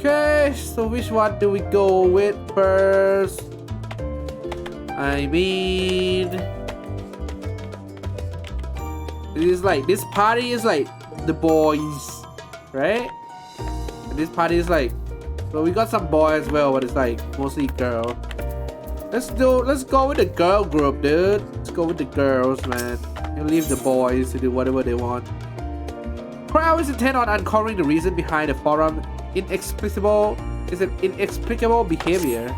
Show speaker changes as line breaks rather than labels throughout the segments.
Okay, so which one do we go with first? I mean, it is like this party is like the boys, right? And this party is like, well, we got some boy as well, but it's like mostly girl. Let's go with the girl group, dude. Let's go with the girls, man. And leave the boys to do whatever they want. Crow is intent on uncovering the reason behind the forum inexplicable behavior.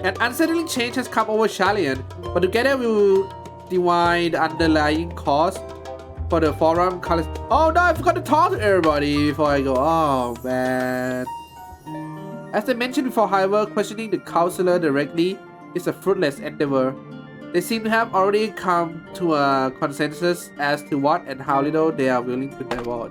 An unsettling change has come over Shalian, but together we will divine the underlying cause for the forum. Oh no, I forgot to talk to everybody before I go. Oh man. As I mentioned before, however, questioning the counselor directly is a fruitless endeavor. They seem to have already come to a consensus as to what and how little they are willing to divulge.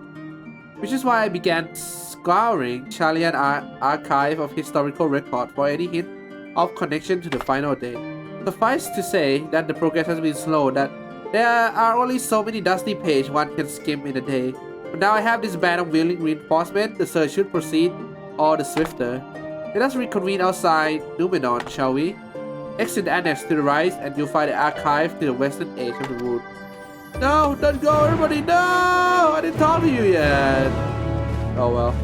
Which is why I began scouring Shalian archive of historical record for any hint of connection to the final day. Suffice to say that the progress has been slow, that there are only so many dusty pages one can skim in a day. But now I have this band of willing reinforcement, the search should proceed all the swifter. Let us reconvene outside Numenon, shall we? Exit the annex to the right and you'll find the archive to the western edge of the wood. No, don't go everybody, no! I didn't talk to you yet. Oh well.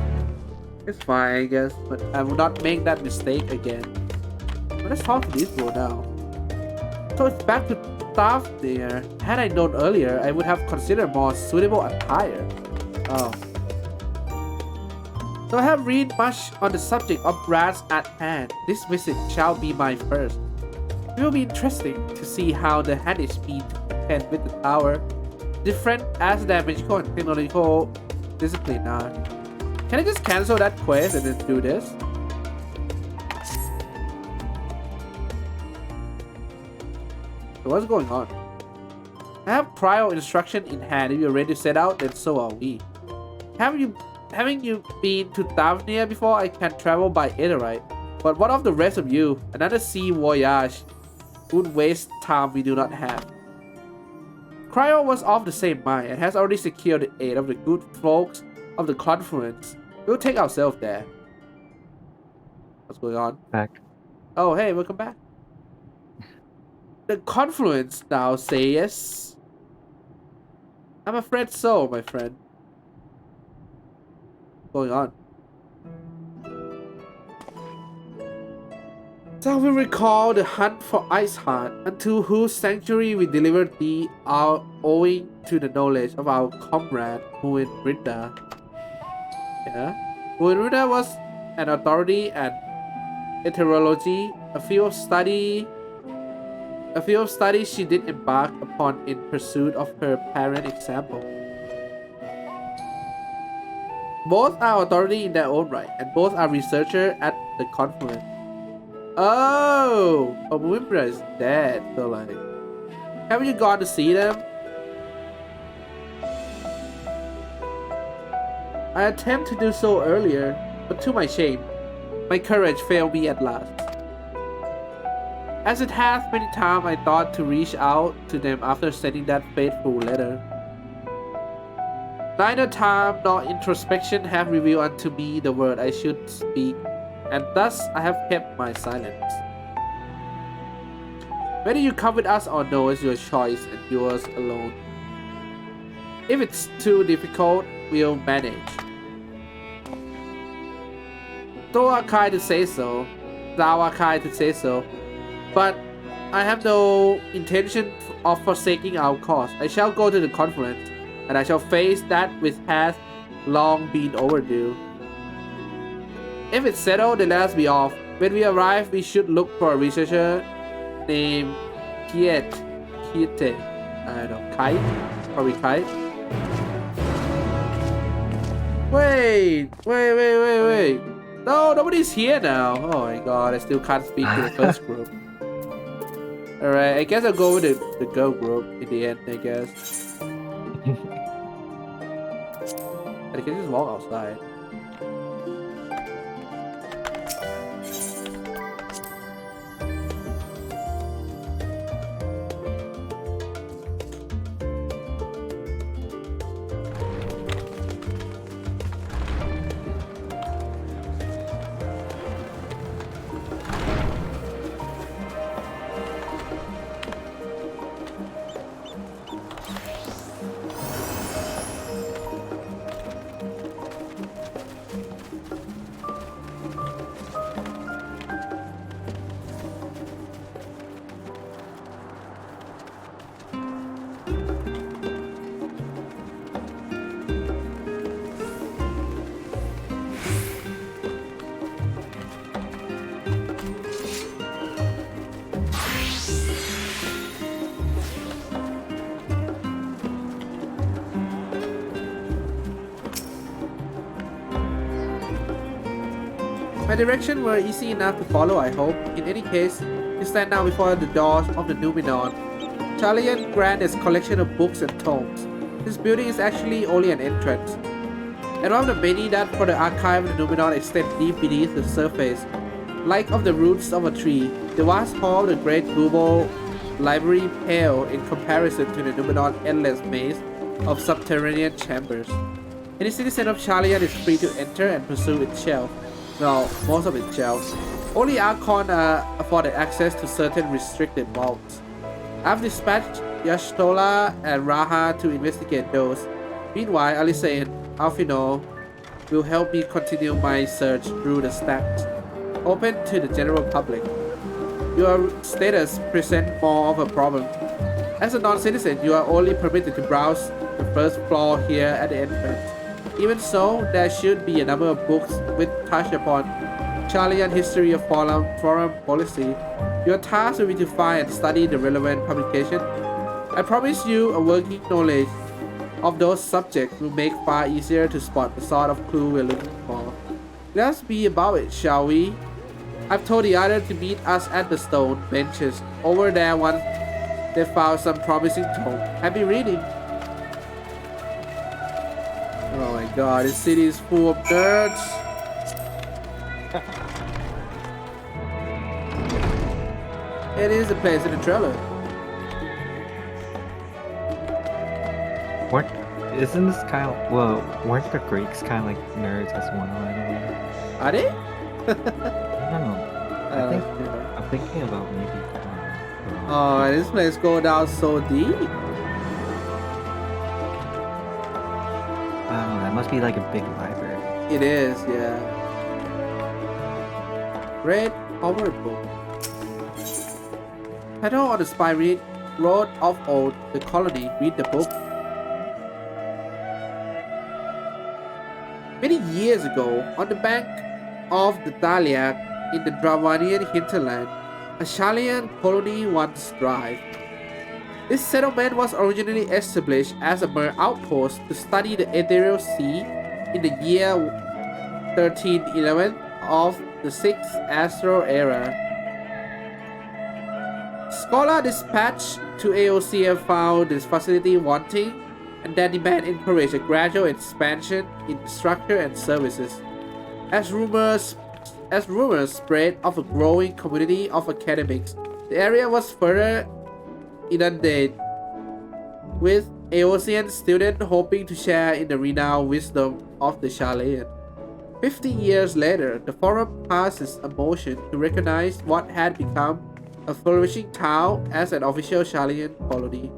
It's fine, I guess, but I will not make that mistake again. But let's talk to this bro now. So it's back to staff there. Had I known earlier, I would have considered more suitable attire. Oh. So I have read much on the subject of rats at hand. This visit shall be my first. It will be interesting to see how the Haddish meet to contend with the tower, different as their magical and technological discipline are. Can I just cancel that quest and then do this? So what's going on? I have prior instruction in hand. If you're ready to set out, then so are we. Having you been to Thavnia before, I can travel by Aetherite. But what of the rest of you? Another sea voyage would waste time we do not have. Cryo was of the same mind and has already secured the aid of the good folks of the Confluence. We'll take ourselves there. What's going on?
Back.
Oh, hey, welcome back. The Confluence, thou sayest? I'm afraid so, my friend. What's going on? Thou will recall the hunt for Iceheart, unto whose sanctuary we delivered thee, owing to the knowledge of our comrade Muinrinda. Yeah? Muinrinda was an authority and heterology, a field of study she did embark upon in pursuit of her parent example. Both are authority in their own right, and both are researchers at the Confluence. Oh, Muinrinda is dead, so like, haven't you gone to see them? I attempted to do so earlier, but to my shame, my courage failed me at last. As it hath many times I thought to reach out to them after sending that fateful letter. Neither time nor introspection have revealed unto me the word I should speak, and thus I have kept my silence. Whether you come with us or no is your choice and yours alone. If it's too difficult, we'll manage. Thou art kind to say so, but I have no intention of forsaking our cause. I shall go to the conference, and I shall face that which hath long been overdue. If it's settled, then let us be off. When we arrive, we should look for a researcher named Kite. I don't know, Kite? Probably Kite. Wait. No, nobody's here now. Oh my god, I still can't speak to the first group. Alright, I guess I'll go with the girl group in the end, I guess. I can just walk outside. My direction were easy enough to follow, I hope. In any case, you stand now before the doors of the Numenon. Shalian Grand's collection of books and tomes. This building is actually only an entrance, and one of the many that for the archive of the Numenon extend deep beneath the surface. Like of the roots of a tree, the vast hall of the great Google library pale in comparison to the Numenon endless maze of subterranean chambers. Any citizen of Shalian is free to enter and pursue its shelf. Well, most of its shelves. Only Archon afforded access to certain restricted vaults. I've dispatched Yashtola and Raha to investigate those. Meanwhile, Alisae and Alfino will help me continue my search through the stacks, open to the general public. Your status presents more of a problem. As a non-citizen, you are only permitted to browse the first floor here at the entrance. Even so, there should be a number of books which touch upon Shalian history of foreign policy. Your task will be to find and study the relevant publication. I promise you a working knowledge of those subjects will make far easier to spot the sort of clue we're looking for. Let's be about it, shall we? I've told the others to meet us at the stone benches over there once they found some promising tome. Happy reading! Oh my god, this city is full of nerds. It is a place in the trailer.
Isn't this kind of, well, weren't the Greeks kind of like nerds as one right away?
Are they?
I don't know. I'm thinking about maybe.
Oh, this place go down so deep.
I don't know, that must be like a big library.
It is, yeah. Red cover book. Title on the spine read, Road of Old, the Colony. Read the book. Many years ago, on the bank of the Daliak in the Dravanian hinterland, a Shalian colony once thrived. This settlement was originally established as a mere outpost to study the ethereal sea in the year 1311 of the 6th Astral Era. Scholar dispatched to AOC have found this facility wanting, and that demand encouraged a gradual expansion in structure and services. As rumors spread of a growing community of academics, the area was further inundated with Aeosian students hoping to share in the renowned wisdom of the Shalian. 50 years later, the forum passes a motion to recognize what had become a flourishing town as an official Shalian colony.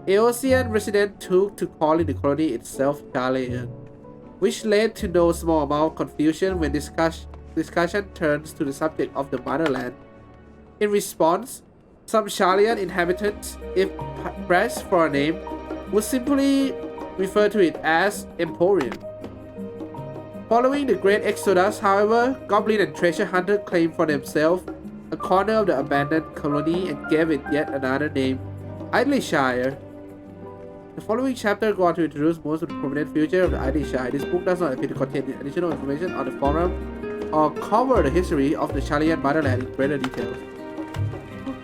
Aeosian residents took to calling the colony itself Shalian, which led to no small amount of confusion when discussion turns to the subject of the motherland. In response, some Shalian inhabitants, if pressed for a name, would simply refer to it as Emporium. Following the Great Exodus, however, Goblin and Treasure Hunter claimed for themselves a corner of the abandoned colony and gave it yet another name, Idleshire. The following chapter goes on to introduce most of the prominent features of the Idleshire. This book does not appear to contain additional information on the forum or cover the history of the Shalian motherland in greater details.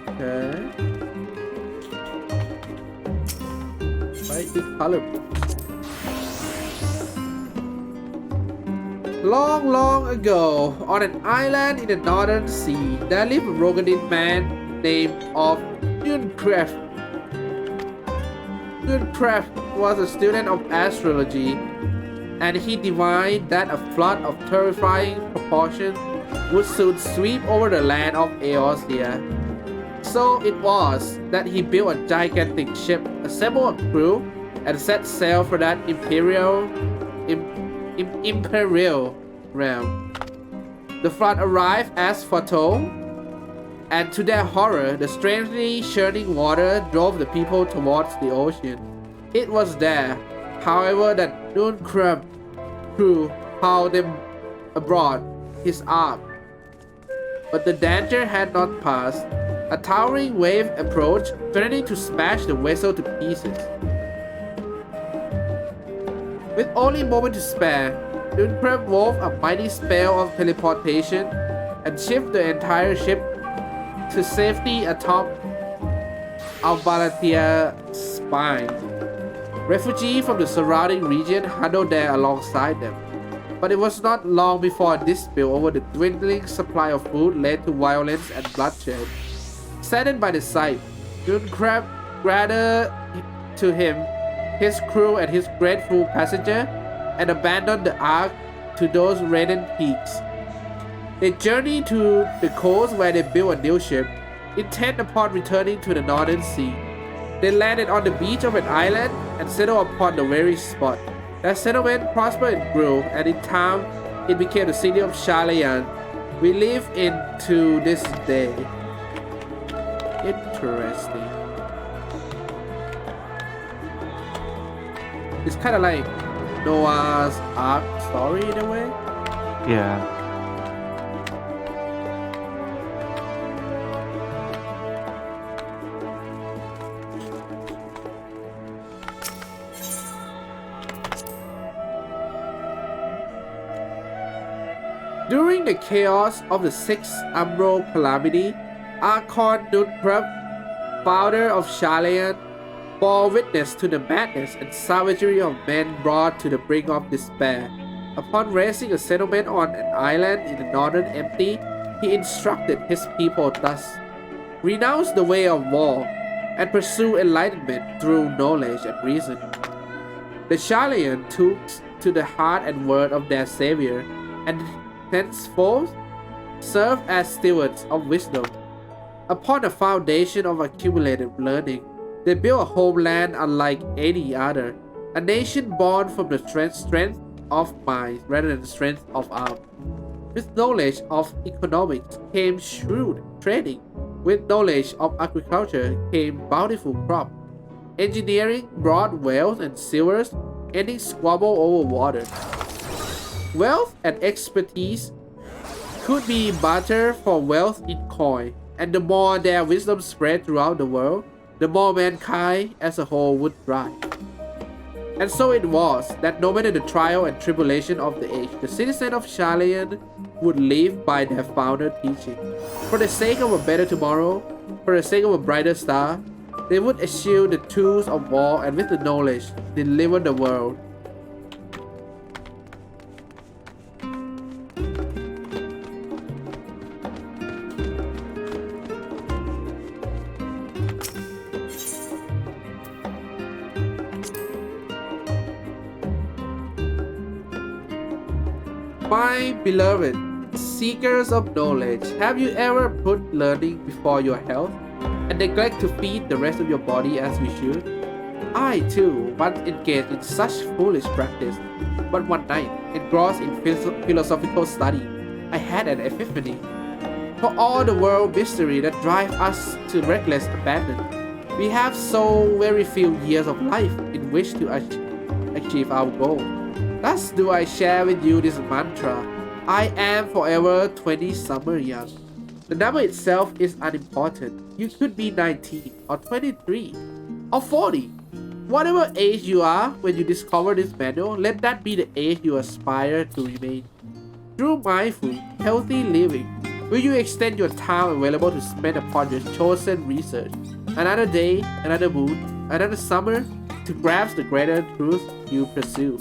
Okay. Right, this color book. Long ago, on an island in the northern sea, there lived a Rogadin man named of Uncraft. Uncraft was a student of astrology, and he divined that a flood of terrifying proportions would soon sweep over the land of Eosia. So it was that he built a gigantic ship, assembled a crew, and set sail for that imperial realm. The flood arrived as foretold, and to their horror, the strangely churning water drove the people towards the ocean. It was there, however, that Nooncrab crew hauled them aboard his ark. But the danger had not passed. A towering wave approached, threatening to smash the vessel to pieces. With only a moment to spare, Dunkreb wove a mighty spell of teleportation and shift the entire ship to safety atop Albalatia's spine. Refugees from the surrounding region huddled there alongside them. But it was not long before a dispute over the dwindling supply of food led to violence and bloodshed. Saddened by the sight, Dunkreb gathered to him his crew and his grateful passenger and abandoned the ark to those reddened peaks. They journeyed to the coast where they built a new ship, intent upon returning to the northern sea. They landed on the beach of an island and settled upon the very spot. That settlement prospered and grew, and in time it became the city of Shalayan. We live in to this day. Interesting. It's kind of like Noah's Ark story in a way.
Yeah.
During the chaos of the Sixth Umbral Calamity, Archon Dunkreb, founder of Shalayan, bore witness to the madness and savagery of men brought to the brink of despair. Upon raising a settlement on an island in the northern empty, he instructed his people thus: renounce the way of war and pursue enlightenment through knowledge and reason. The Shalayan took to the heart and word of their savior and henceforth serve as stewards of wisdom. Upon a foundation of accumulated learning, they built a homeland unlike any other, a nation born from the strength of mind rather than the strength of arm. With knowledge of economics came shrewd trading. With knowledge of agriculture came bountiful crop. Engineering brought wealth and silvers, ending squabble over water. Wealth and expertise could be bartered for wealth in coin, and the more their wisdom spread throughout the world, the more mankind as a whole would thrive. And so it was that no matter the trial and tribulation of the age, the citizens of Shalayan would live by their founder teaching. For the sake of a better tomorrow, for the sake of a brighter star, they would eschew the tools of war and with the knowledge deliver the world. My beloved, seekers of knowledge, have you ever put learning before your health and neglect to feed the rest of your body as you should? I too once engaged in such foolish practice, but one night, engrossed in philosophical study, I had an epiphany. For all the world mystery that drives us to reckless abandon, we have so very few years of life in which to achieve our goal. Thus do I share with you this mantra: I am forever 20 summer young. The number itself is unimportant. You could be 19 or 23 or 40. Whatever age you are when you discover this manual, let that be the age you aspire to remain. Through mindful, healthy living, will you extend your time available to spend upon your chosen research. Another day, another moon, another summer to grasp the greater truth you pursue.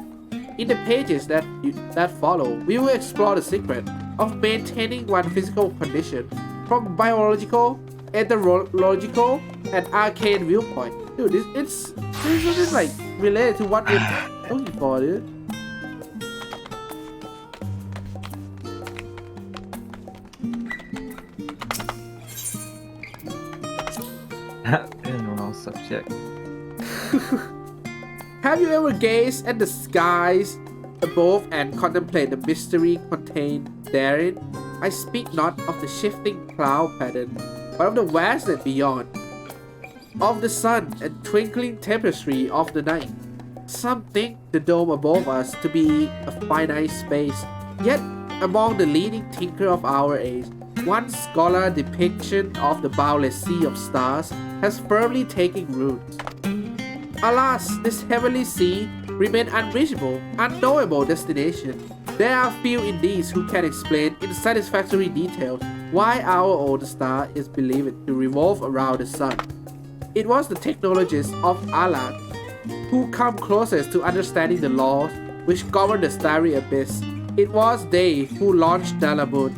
In the pages that follow, we will explore the secret of maintaining one's physical condition from biological, entomological, and arcane viewpoint. Dude, this is like related to what we're looking for, dude.
In wrong subject.
Have you ever gazed at the skies above and contemplate the mystery contained therein? I speak not of the shifting cloud pattern, but of the vast and beyond, of the sun and twinkling tapestry of the night. Some think the dome above us to be a finite space, yet among the leading thinker of our age, one scholar depiction of the boundless sea of stars has firmly taken root. Alas, this heavenly sea remain unreachable, unknowable destination. There are few indeed who can explain in satisfactory detail why our old star is believed to revolve around the sun. It was the technologists of Alan who come closest to understanding the laws which govern the starry abyss. It was they who launched Dalabut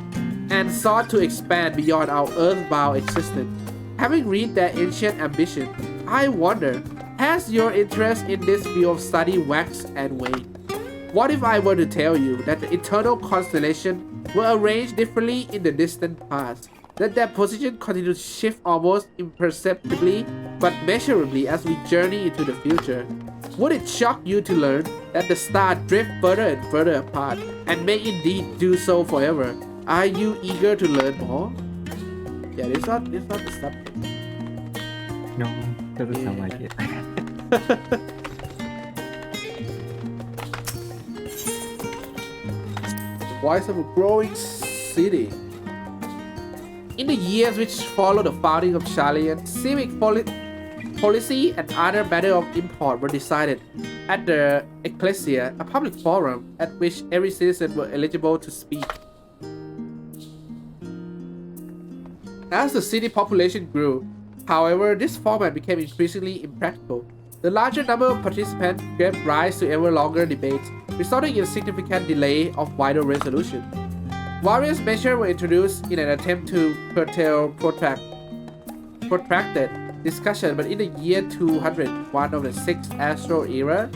and sought to expand beyond our earthbound existence. Having reached their ancient ambition, I wonder, has your interest in this field of study waxed and waned? What if I were to tell you that the eternal constellations were arranged differently in the distant past, that their position continued to shift almost imperceptibly but measurably as we journey into the future? Would it shock you to learn that the stars drift further and further apart and may indeed do so forever? Are you eager to learn more? Yeah, it's not the subject.
No, doesn't sound like it.
Voice of a growing city. In the years which followed the founding of Shalian, civic policy and other matters of import were decided at the Ecclesia, a public forum at which every citizen was eligible to speak. As the city population grew, however, this format became increasingly impractical. The larger number of participants gave rise to ever longer debates, resulting in a significant delay of vital resolution. Various measures were introduced in an attempt to curtail protracted discussion, but in the year 201 of the 6th Astral Era,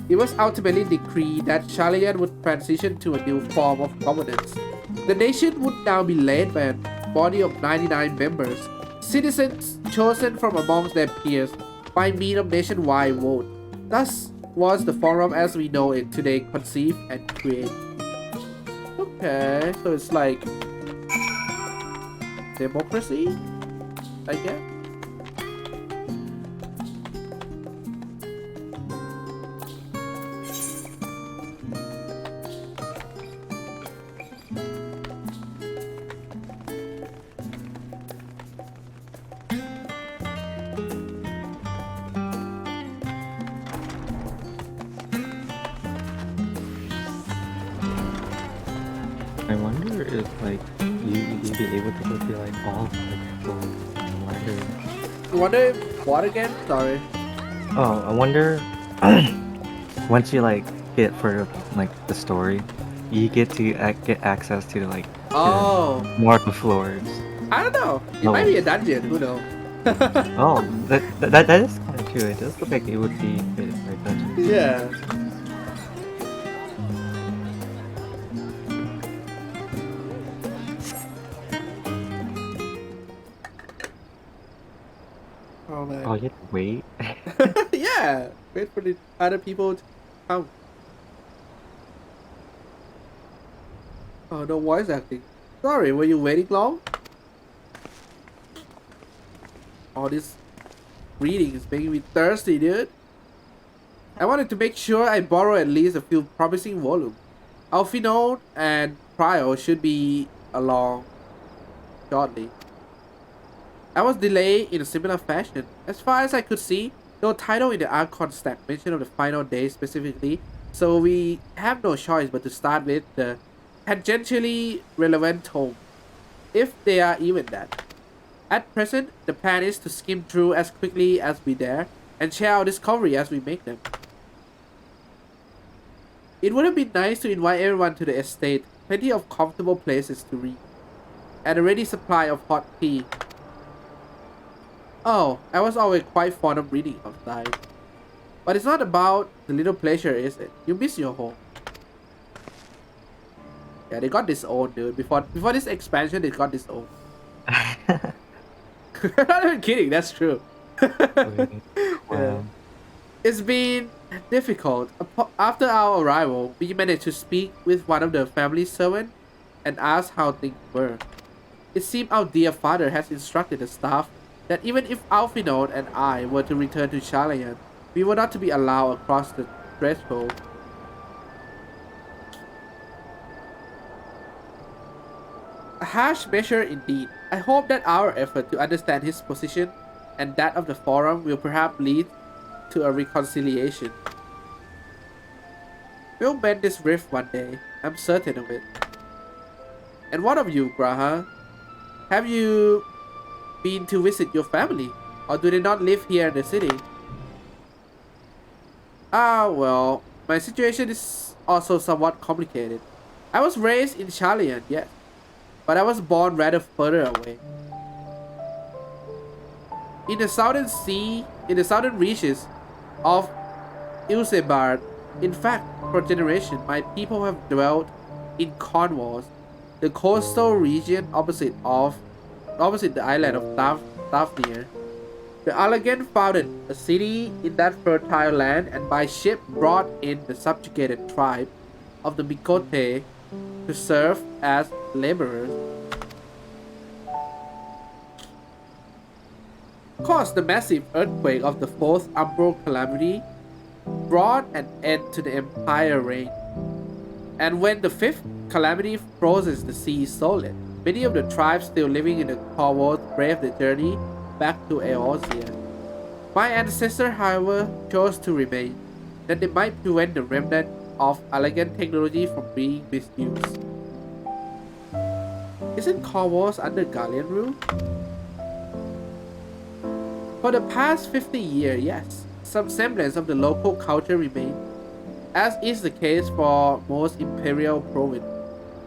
it was ultimately decreed that Shalian would transition to a new form of governance. The nation would now be led by a body of 99 members, citizens chosen from amongst their peers by means of nationwide vote. Thus was the forum as we know it today conceived and created. Okay, so it's like democracy, I guess.
I wonder if like you'd be able to go through like all like full library.
I wonder what again? Sorry.
Oh, I wonder once you like get for like the story, you get to get access to like
Oh,
more of the floors.
I don't know. It
Oh.
might be a dungeon. Who knows?
Oh, that is kind of true. It does look like it would be like dungeon.
Yeah. Oh man.
Oh, you have to wait.
Yeah. Wait for the other people to come. Oh, no voice acting. Sorry, were you waiting long? All this reading is making me thirsty, dude. I wanted to make sure I borrow at least a few promising volumes. Alphinaud and Prio should be along shortly. I was delayed in a similar fashion. As far as I could see, no title in the Archon stack mentioned of the final day specifically, so we have no choice but to start with the tangentially relevant tome, if they are even that. At present, the plan is to skim through as quickly as we dare and share our discovery as we make them. It would have been nice to invite everyone to the estate, plenty of comfortable places to read, and a ready supply of hot tea. Oh, I was always quite fond of reading outside. But it's not about the little pleasure, is it? You miss your home. Yeah, they got this own, dude. Before this expansion, they got this own. I'm not even kidding, that's true. Yeah. It's been difficult. After our arrival, we managed to speak with one of the family servants and ask how things were. It seemed our dear father has instructed the staff that even if Alphinaud and I were to return to Shalayan, we were not to be allowed across the threshold. A harsh measure indeed. I hope that our effort to understand his position and that of the forum will perhaps lead to a reconciliation. We'll mend this rift one day. I'm certain of it. And what of you, Graha? Have you been to visit your family? Or do they not live here in the city? Ah, well, my situation is also somewhat complicated. I was raised in Shalian, yes, but I was born rather further away. In the southern reaches of Ilsebar. In fact, for generations, my people have dwelt in Cornwall, the coastal region opposite the island of Thavnir. The Allegan founded a city in that fertile land and by ship brought in the subjugated tribe of the Mikote to serve as laborers. Of course, the massive earthquake of the fourth Umbral calamity brought an end to the empire reign. And when the fifth calamity froze the sea solid, many of the tribes still living in the Cornwall braved the journey back to Eorzea. My ancestor, however, chose to remain, that they might prevent the remnant of elegant technology from being misused. Isn't Cornwall under Gallian rule? For the past 50 years, yes, some semblance of the local culture remained, as is the case for most imperial provinces.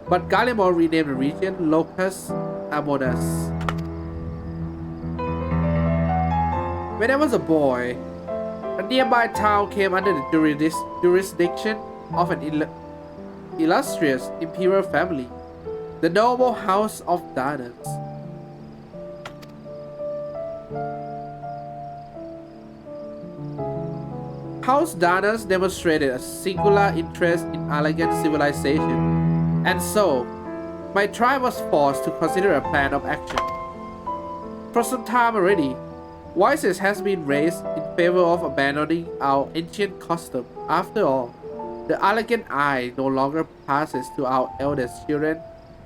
But Gallimore renamed the region Locus Amonas. When I was a boy, a nearby town came under the jurisdiction of an illustrious imperial family, the noble House of Danas. House Danas demonstrated a singular interest in elegant civilization, and so, my tribe was forced to consider a plan of action. For some time already, voices has been raised in favor of abandoning our ancient custom. After all, the elegant eye no longer passes to our eldest children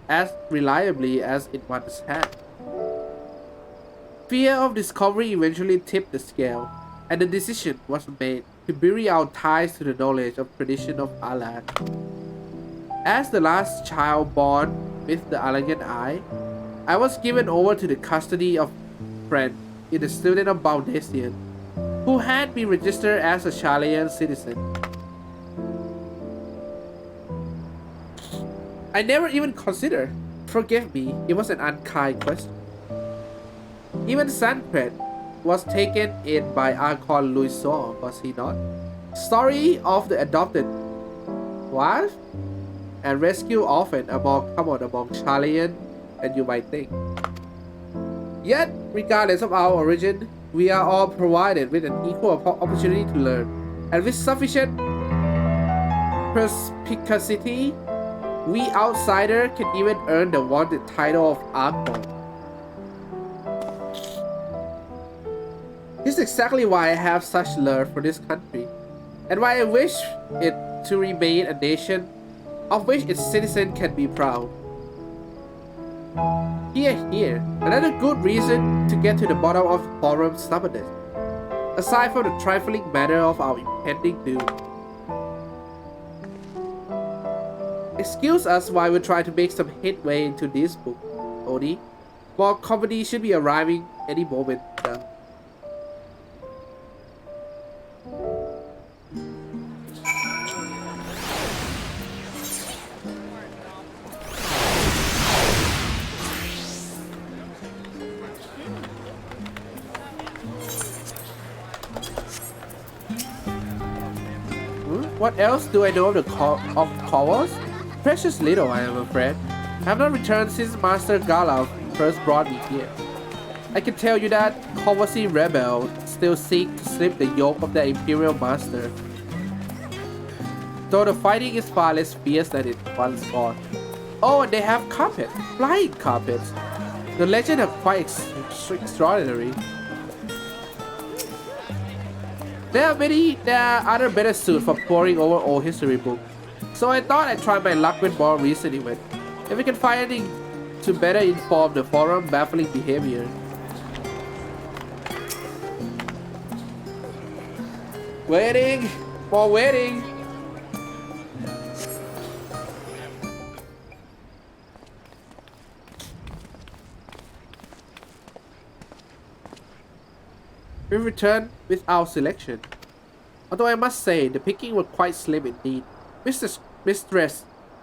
as reliably as it once had. Fear of discovery eventually tipped the scale, and the decision was made to bury our ties to the knowledge of tradition of Alan. As the last child born with the elegant eye, I was given over to the custody of a friend in the student of Baldesian, who had been registered as a Shalian citizen. I never even considered. Forgive me, it was an unkind question. Even Sancred was taken in by Archon Louison, was he not? Story of the adopted wife and rescue often a more common among Shalian than you might think. Yet, regardless of our origin, we are all provided with an equal opportunity to learn, and with sufficient perspicacity, we outsiders can even earn the wanted title of Archon. This is exactly why I have such love for this country, and why I wish it to remain a nation of which its citizens can be proud. Here, another good reason to get to the bottom of Forum's stubbornness, aside from the trifling matter of our impending doom. Excuse us while we try to make some headway into this book, Oni. More company should be arriving any moment now. What else do I know of the Corvus? Precious little, I am afraid. I have not returned since Master Galaf first brought me here. I can tell you that Corvusi rebels still seek to slip the yoke of their Imperial Master, though the fighting is far less fierce than it once was. Oh, and they have carpets, flying carpets. The legends are quite extraordinary. There are other better suits for poring over old history books, so I thought I'd try my luck with more recent events. If we can find anything to better inform the forum baffling behavior. Waiting! More waiting! we returned with our selection. Although I must say, the picking was quite slim indeed. Mistress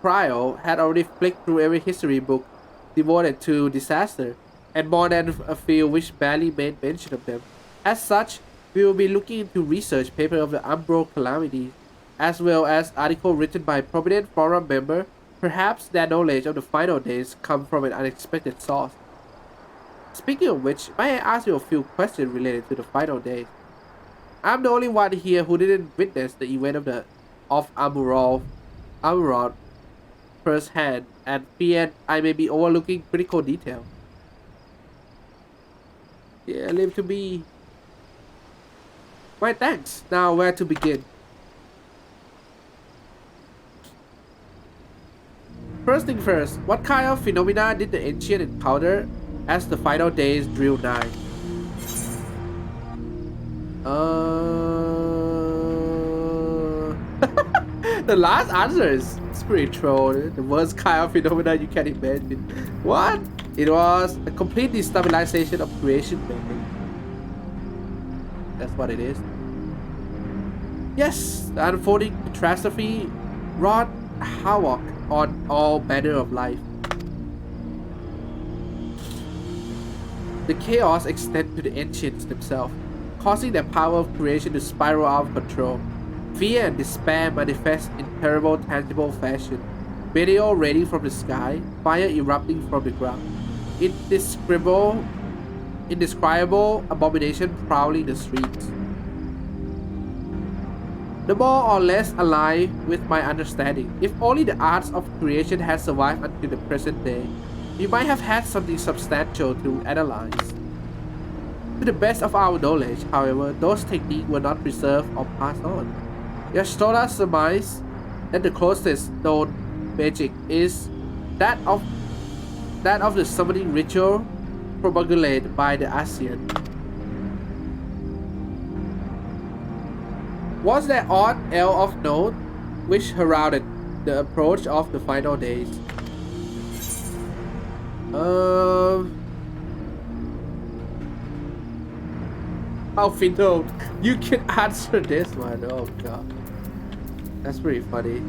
Cryo had already flicked through every history book devoted to disaster, and more than a few which barely made mention of them. As such, we will be looking into research paper of the Umbro calamities, as well as article written by prominent forum member. Perhaps their knowledge of the final days come from an unexpected source. Speaking of which, may I ask you a few questions related to the final days? I'm the only one here who didn't witness the event of Amuroth firsthand, and feared I may be overlooking critical detail. Yeah, leave to be. My thanks. Now where to begin? First thing first, what kind of phenomena did the ancient encounter as the final days drew nigh? The last answer is spiritual. The worst kind of phenomena you can imagine. What? It was a complete destabilization of creation making. That's what it is. Yes, the unfolding catastrophe wrought havoc on all manner of life. The chaos extended to the ancients themselves, causing their power of creation to spiral out of control. Fear and despair manifest in terrible, tangible fashion. Meteor raining from the sky, fire erupting from the ground. Indescribable abomination prowling the streets. The more or less aligned with my understanding. If only the arts of creation had survived until the present day, we might have had something substantial to analyze. To the best of our knowledge, however, those techniques were not preserved or passed on. Yashtola surmised that the closest known magic is that of the summoning ritual promulgated by the Asian. Was there aught else of note which heralded the approach of the final days? Alfino, you can answer this one. Oh god. That's pretty funny.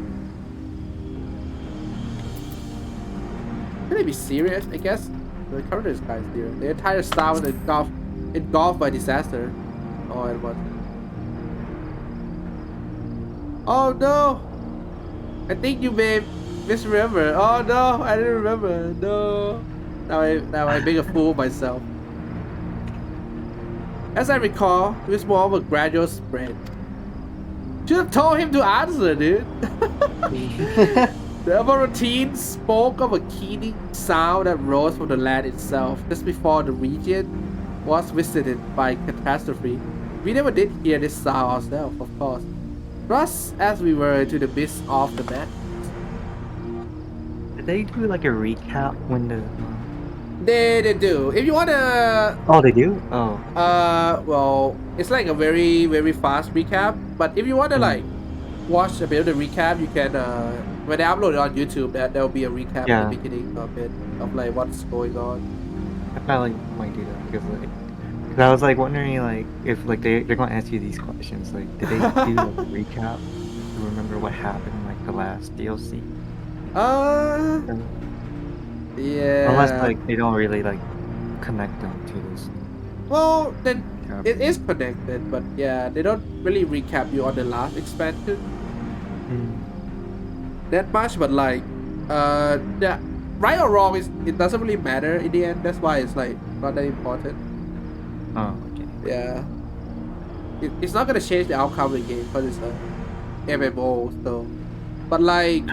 Can they be serious? I guess the character is kind of serious. The entire star was engulfed by disaster. Oh, it was. Oh no! I think you may misremember. Oh no, I didn't remember. No. Now I make a fool of myself. As I recall, it was more of a gradual spread. Should have told him to answer, dude. The Amarantine spoke of a keening sound that rose from the land itself just before the region was visited by catastrophe. We never did hear this sound ourselves, of course. Thrust as we were into the midst of the madness.
Did they do like a recap when the?
They do. If you wanna.
Oh, they do. Oh.
Well, it's like a very very fast recap. But if you wanna like watch a bit of the recap, you can. When they upload it on YouTube, there will be a recap at the beginning of it of like what's going on.
I probably might do that because like. Cause I was like wondering like if like they're gonna ask you these questions like did they do like a recap to remember what happened in like the last DLC?
Yeah.
Unless like they don't really like connect them to this.
Well, then it is connected, but yeah, they don't really recap you on the last expansion that much. But like, yeah, right or wrong it doesn't really matter in the end. That's why it's like not that important.
Oh, okay.
Yeah. It's not gonna change the outcome of the game because it's a MMO, so. But like,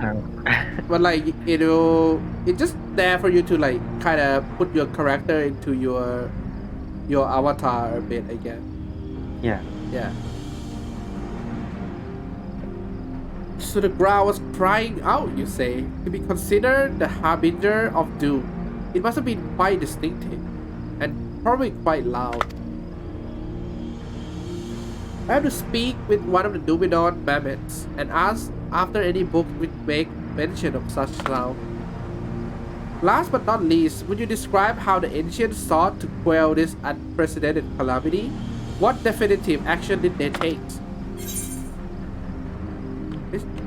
you know, it's just there for you to like kind of put your character into your avatar a bit, I guess.
Yeah.
Yeah. So the ground was crying out, you say, to be considered the harbinger of doom. It must have been quite distinctive, and probably quite loud. I have to speak with one of the Numenor mammoths and ask after any book would make mention of such sound. Last but not least, would you describe how the ancients sought to quell this unprecedented calamity? What definitive action did they take?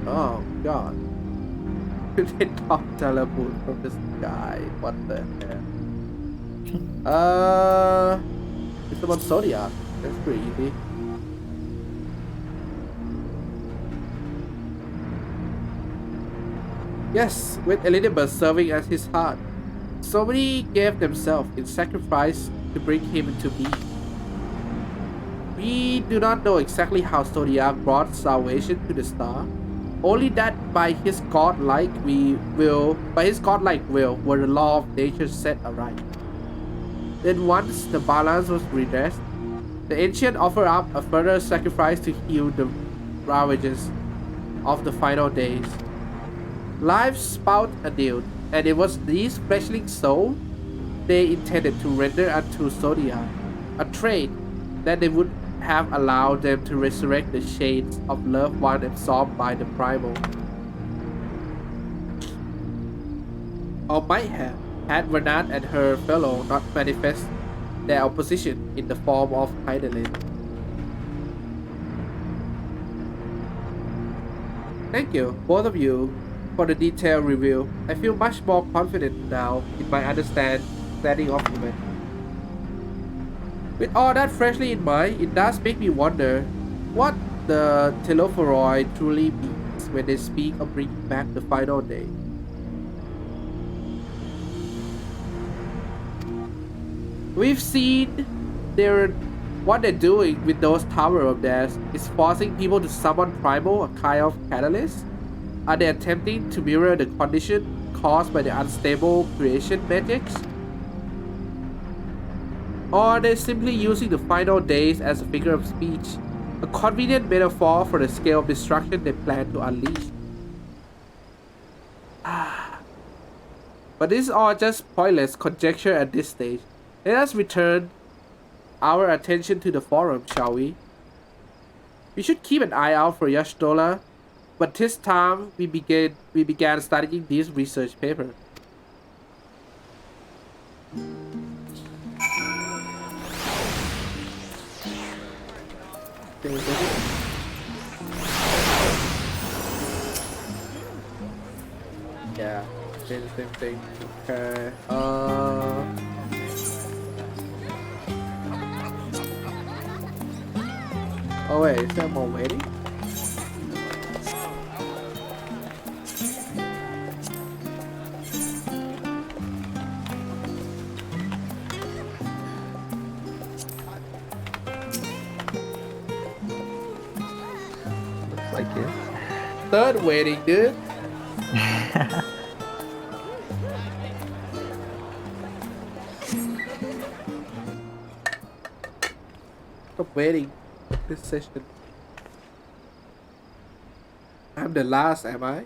Oh god. They top teleport from the sky. What the hell? It's about Zodiac. That's pretty easy. Yes, with Elizabeth serving as his heart. So many gave themselves in sacrifice to bring him into being. We do not know exactly how Zodiac brought salvation to the star. Only that by his godlike will, were the law of nature set aright. Then once the balance was redressed, the ancient offered up a further sacrifice to heal the ravages of the final days. Life spout anew, and it was these fleshling souls they intended to render unto Zodiac, a trade that they would have allowed them to resurrect the shades of loved one absorbed by the primal. Or might have, had Renat and her fellow not manifest their opposition in the form of Heidelin. Thank you, both of you, for the detailed review. I feel much more confident now in my understanding of human. With all that freshly in mind, it does make me wonder what the Telophoroi truly means when they speak of bringing back the final day. We've seen what they're doing with those towers of theirs is forcing people to summon Primal, a kind of catalyst. Are they attempting to mirror the condition caused by the unstable creation magics? Or are they simply using the final days as a figure of speech, a convenient metaphor for the scale of destruction they plan to unleash? But this is all just pointless conjecture at this stage. Let us return our attention to the forum, shall we? We should keep an eye out for Yashtola, but this time we began studying this research paper. Yeah, same thing. Okay. Oh wait, is there more waiting?
Looks like it.
Third waiting, dude. Stop waiting. This session. I'm the last, am I?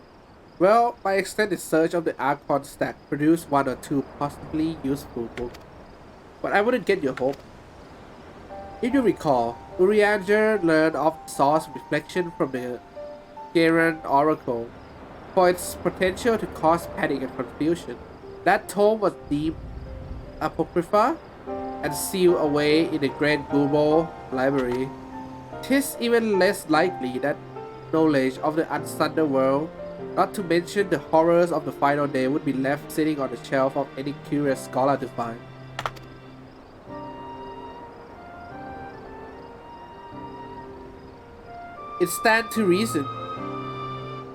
Well, my extended search of the Archon stack produced one or two possibly useful books, but I wouldn't get your hope. If you recall, Urianger learned of Source reflection from the Garen Oracle for its potential to cause panic and confusion. That tome was deemed apocrypha and sealed away in the Grand Gulbo library. 'Tis even less likely that knowledge of the Unsunder world, not to mention the horrors of the final day, would be left sitting on the shelf of any curious scholar to find. It stands to reason,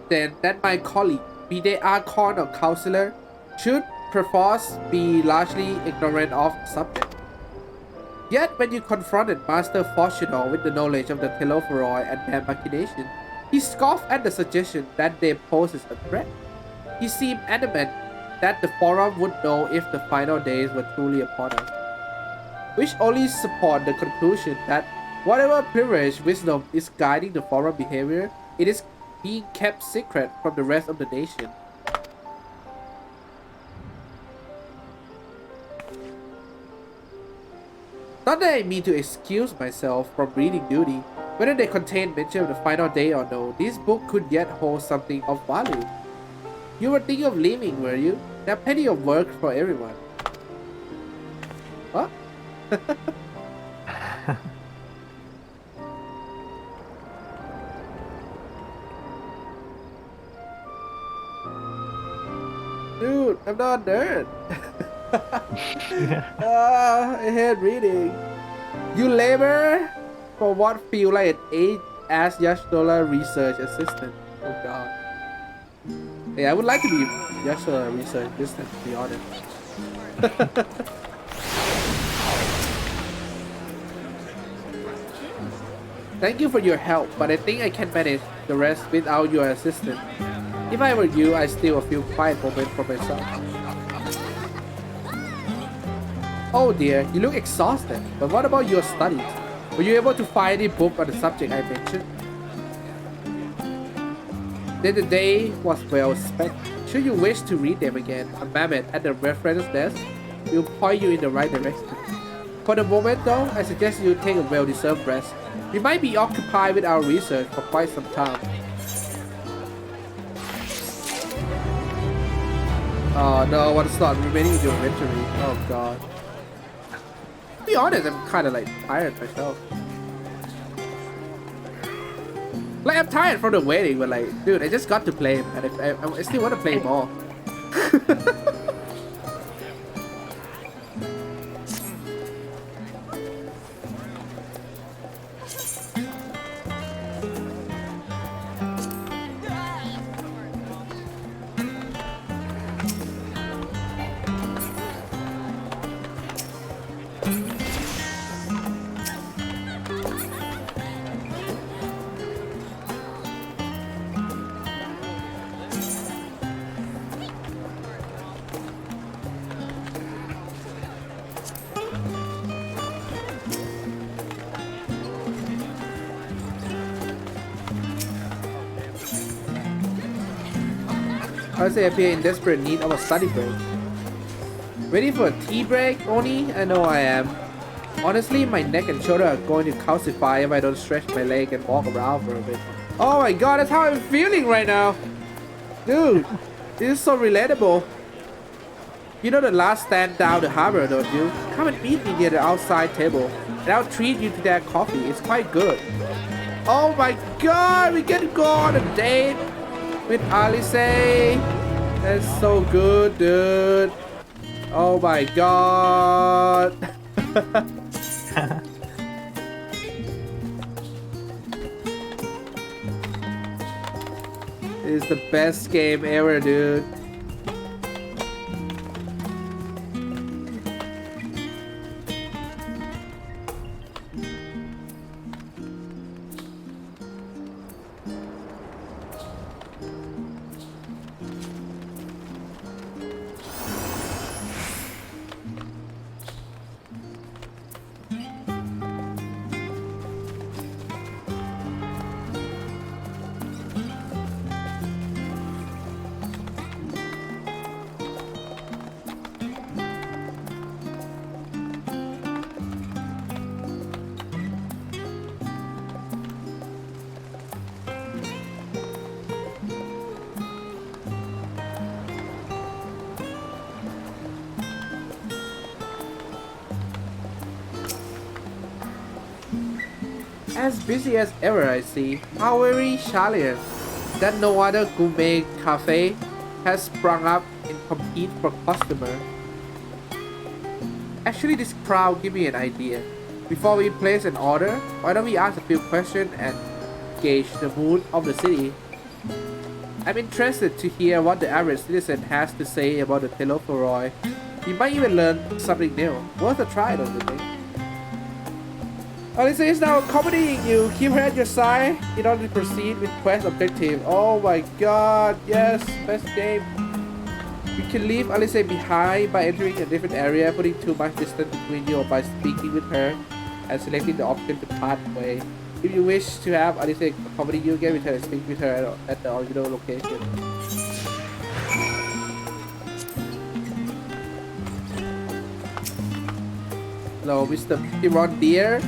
then, that my colleague, be they Archon or Counselor, should perforce be largely ignorant of the subject. Yet when you confronted Master Fortuno with the knowledge of the Telophoroi and their machination, he scoffed at the suggestion that they poses a threat. He seemed adamant that the forum would know if the final days were truly upon us, which only support the conclusion that whatever privileged wisdom is guiding the forum behavior, it is being kept secret from the rest of the nation. Not that I mean to excuse myself from reading duty. Whether they contain mention of the final day or no, this book could yet hold something of value. You were thinking of leaving, were you? There are plenty of work for everyone. What? Dude, I'm not a nerd. I hate reading. You labor for what feel like an 8-ass research assistant. Oh god. Yeah, I would like to be $1 research assistant, to be honest. Thank you for your help, but I think I can manage the rest without your assistance. If I were you, I'd steal a few quiet moments for myself. Oh dear, you look exhausted. But what about your studies? Were you able to find any book on the subject I mentioned? Then the day was well spent. Should you wish to read them again, a mammoth at the reference desk will point you in the right direction. For the moment though, I suggest you take a well-deserved rest. We might be occupied with our research for quite some time. Oh no, what's not remaining in your inventory? Oh god. To be honest, I'm kinda like tired myself. Like I'm tired from the waiting, but like, dude, I just got to play him, and I still want to play more. Alisae appear in desperate need of a study break. Ready for a tea break, Oni? I know I am. Honestly, my neck and shoulder are going to calcify if I don't stretch my leg and walk around for a bit. Oh my god, that's how I'm feeling right now. Dude, this is so relatable. You know the last stand down the harbor, don't you? Come and meet me near the outside table, and I'll treat you to that coffee. It's quite good. Oh my god, we can go on a date with Alisae. That's so good, dude. Oh my god. It's the best game ever, dude. As busy as ever, I see. How very Shalian that no other gourmet cafe has sprung up and compete for customer. Actually, this crowd give me an idea. Before we place an order, why don't we ask a few questions and gauge the mood of the city? I'm interested to hear what the average citizen has to say about the Telophoroi. We might even learn something new. Worth a try, don't you think? Alisae is now accommodating you. Keep her at your side in order to proceed with quest objective. Oh my god, yes, best game. You can leave Alisae behind by entering a different area, putting too much distance between you, or by speaking with her and selecting the option to pathway. If you wish to have Alisae accompany you again, return and speak with her at the original location. Hello, Mr. Piron dear.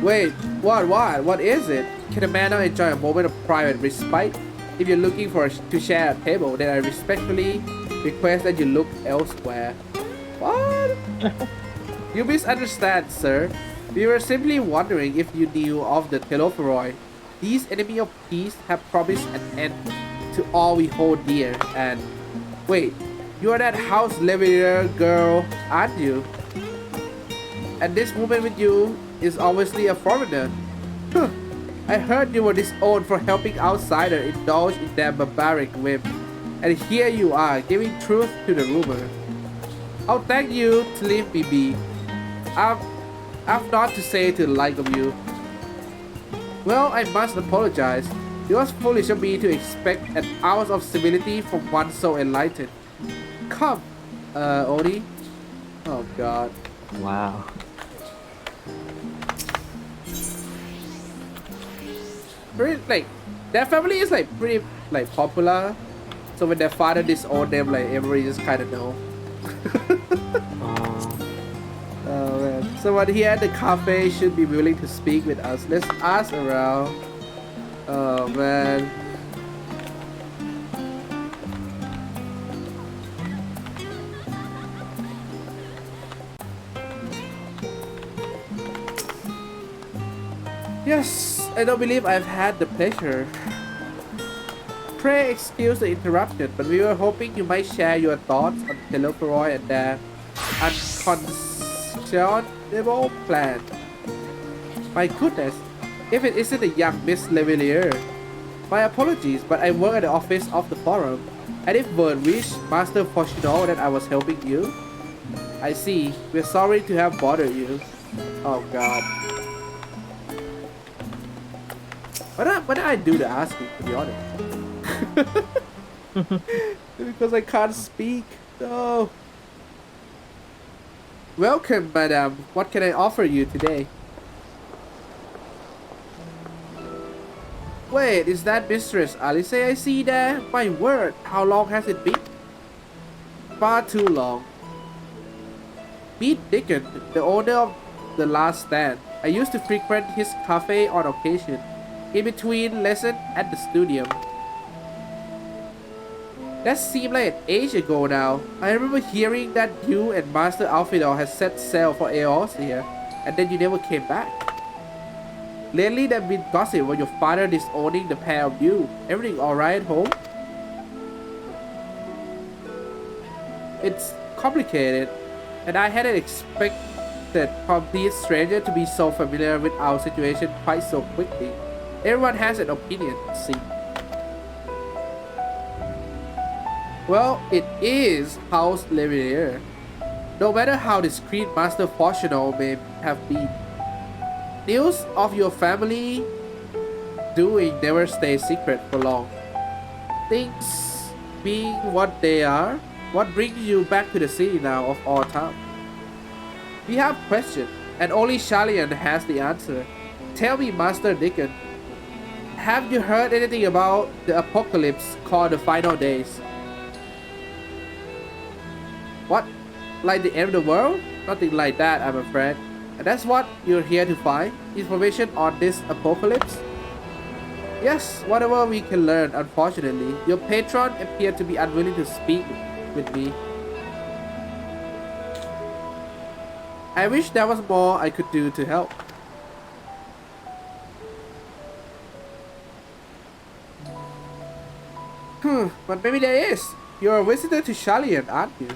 Wait, what is it? Can a man now enjoy a moment of private respite? If you're looking to share a table, then I respectfully request that you look elsewhere. What? You misunderstand, sir. We were simply wondering if you knew of the Telophoroi. These enemies of peace have promised an end to all we hold dear and... Wait, You are that house Levier girl, aren't you? And this woman with you is obviously a foreigner. Huh. I heard you were disowned for helping outsiders indulge in their barbaric whim. And here you are, giving truth to the rumor. I'll thank you to leave me be. I've not to say to the like of you. Well, I must apologize. It was foolish of me to expect an ounce of civility from one so enlightened. Come, Oni. Oh God.
Wow.
Pretty, like, their family is like pretty like popular. So when their father disowned them, like everybody just kind of know.
Oh.
Oh man. Someone here at the cafe should be willing to speak with us. Let's ask around. Oh man. Yes, I don't believe I've had the pleasure. Pray excuse the interruption, but we were hoping you might share your thoughts on Teloperoi and their unconscionable plan. My goodness, if it isn't a young Miss Levelier. My apologies, but I work at the office of the forum, and if word reached Master Fortuno that I was helping you, I see. We're sorry to have bothered you. Oh God. What did I do to ask you, to be honest? Because I can't speak. No. Welcome, madam. What can I offer you today? Wait, is that Mistress Alisae I see there? My word, how long has it been? Far too long. Meet Dickon, the owner of the Last Stand. I used to frequent his cafe on occasion, in between lesson at the studio. That seemed like an age ago now. I remember hearing that you and Master Alfredo had set sail for Eos here, and then you never came back. Lately there's been gossip about your father disowning the pair of you. Everything alright at home? It's complicated, and I hadn't expected complete stranger to be so familiar with our situation quite so quickly. Everyone has an opinion, see. Well, it is House Levier. No matter how discreet Master Fortuno may have been, news of your family doing never stays secret for long. Things being what they are, what brings you back to the city now of all time? We have questions, and only Shalian has the answer. Tell me, Master Dickon, have you heard anything about the apocalypse called the Final Days? What? Like the end of the world? Nothing like that, I'm afraid. And that's what you're here to find? Information on this apocalypse? Yes, whatever we can learn, unfortunately. Your patron appeared to be unwilling to speak with me. I wish there was more I could do to help. But maybe there is. You're a visitor to Shalian, aren't you?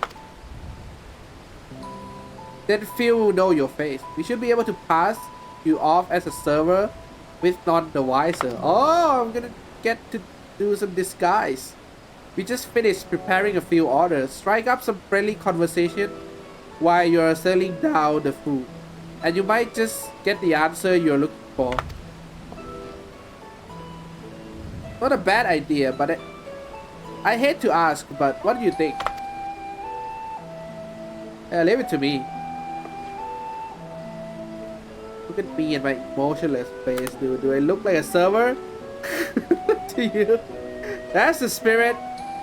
Then few will know your face. We should be able to pass you off as a server with none the wiser. Oh, I'm gonna get to do some disguise. We just finished preparing a few orders. Strike up some friendly conversation while you're selling down the food. And you might just get the answer you're looking for. Not a bad idea, but I hate to ask, but what do you think? Leave it to me. Look at me and my emotionless face, dude. Do I look like a server? To you? That's the spirit.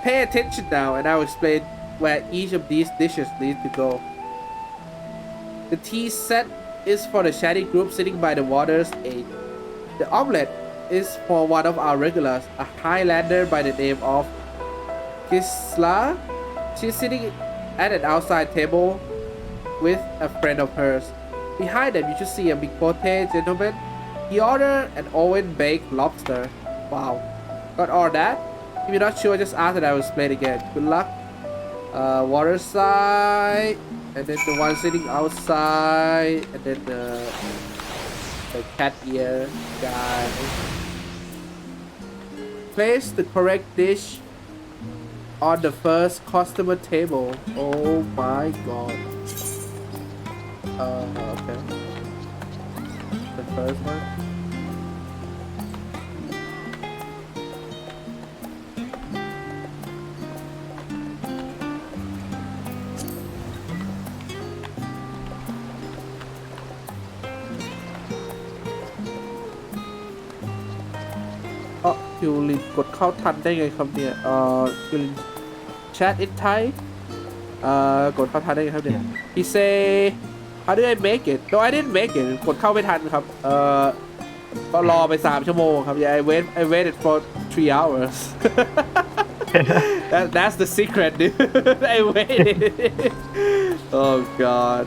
Pay attention now, and I'll explain where each of these dishes need to go. The tea set is for the shady group sitting by the water's edge. The omelette is for one of our regulars, a Highlander by the name of Kisla. She's sitting at an outside table with a friend of hers. Behind them, you should see a Mikote gentleman. He ordered an oven-baked lobster. Wow. Got all that? If you're not sure, just ask and I will explain again. Good luck. Water side, and then the one sitting outside, and then the cat ear guy. Place the correct dish on the first customer table. Oh my god. Okay. The first one.คิวลินกดเข้าทันได้ไงครับเนี่ยคิวลิน chat in Thai กดเข้าทันได้ไงครับเนี่ย he say how do I make it no I didn't make it กดเข้าไม่ทันครับก็รอไป3 ชั่วโมงครับ yeah I waited for 3 hours that's the secret dude I waited oh god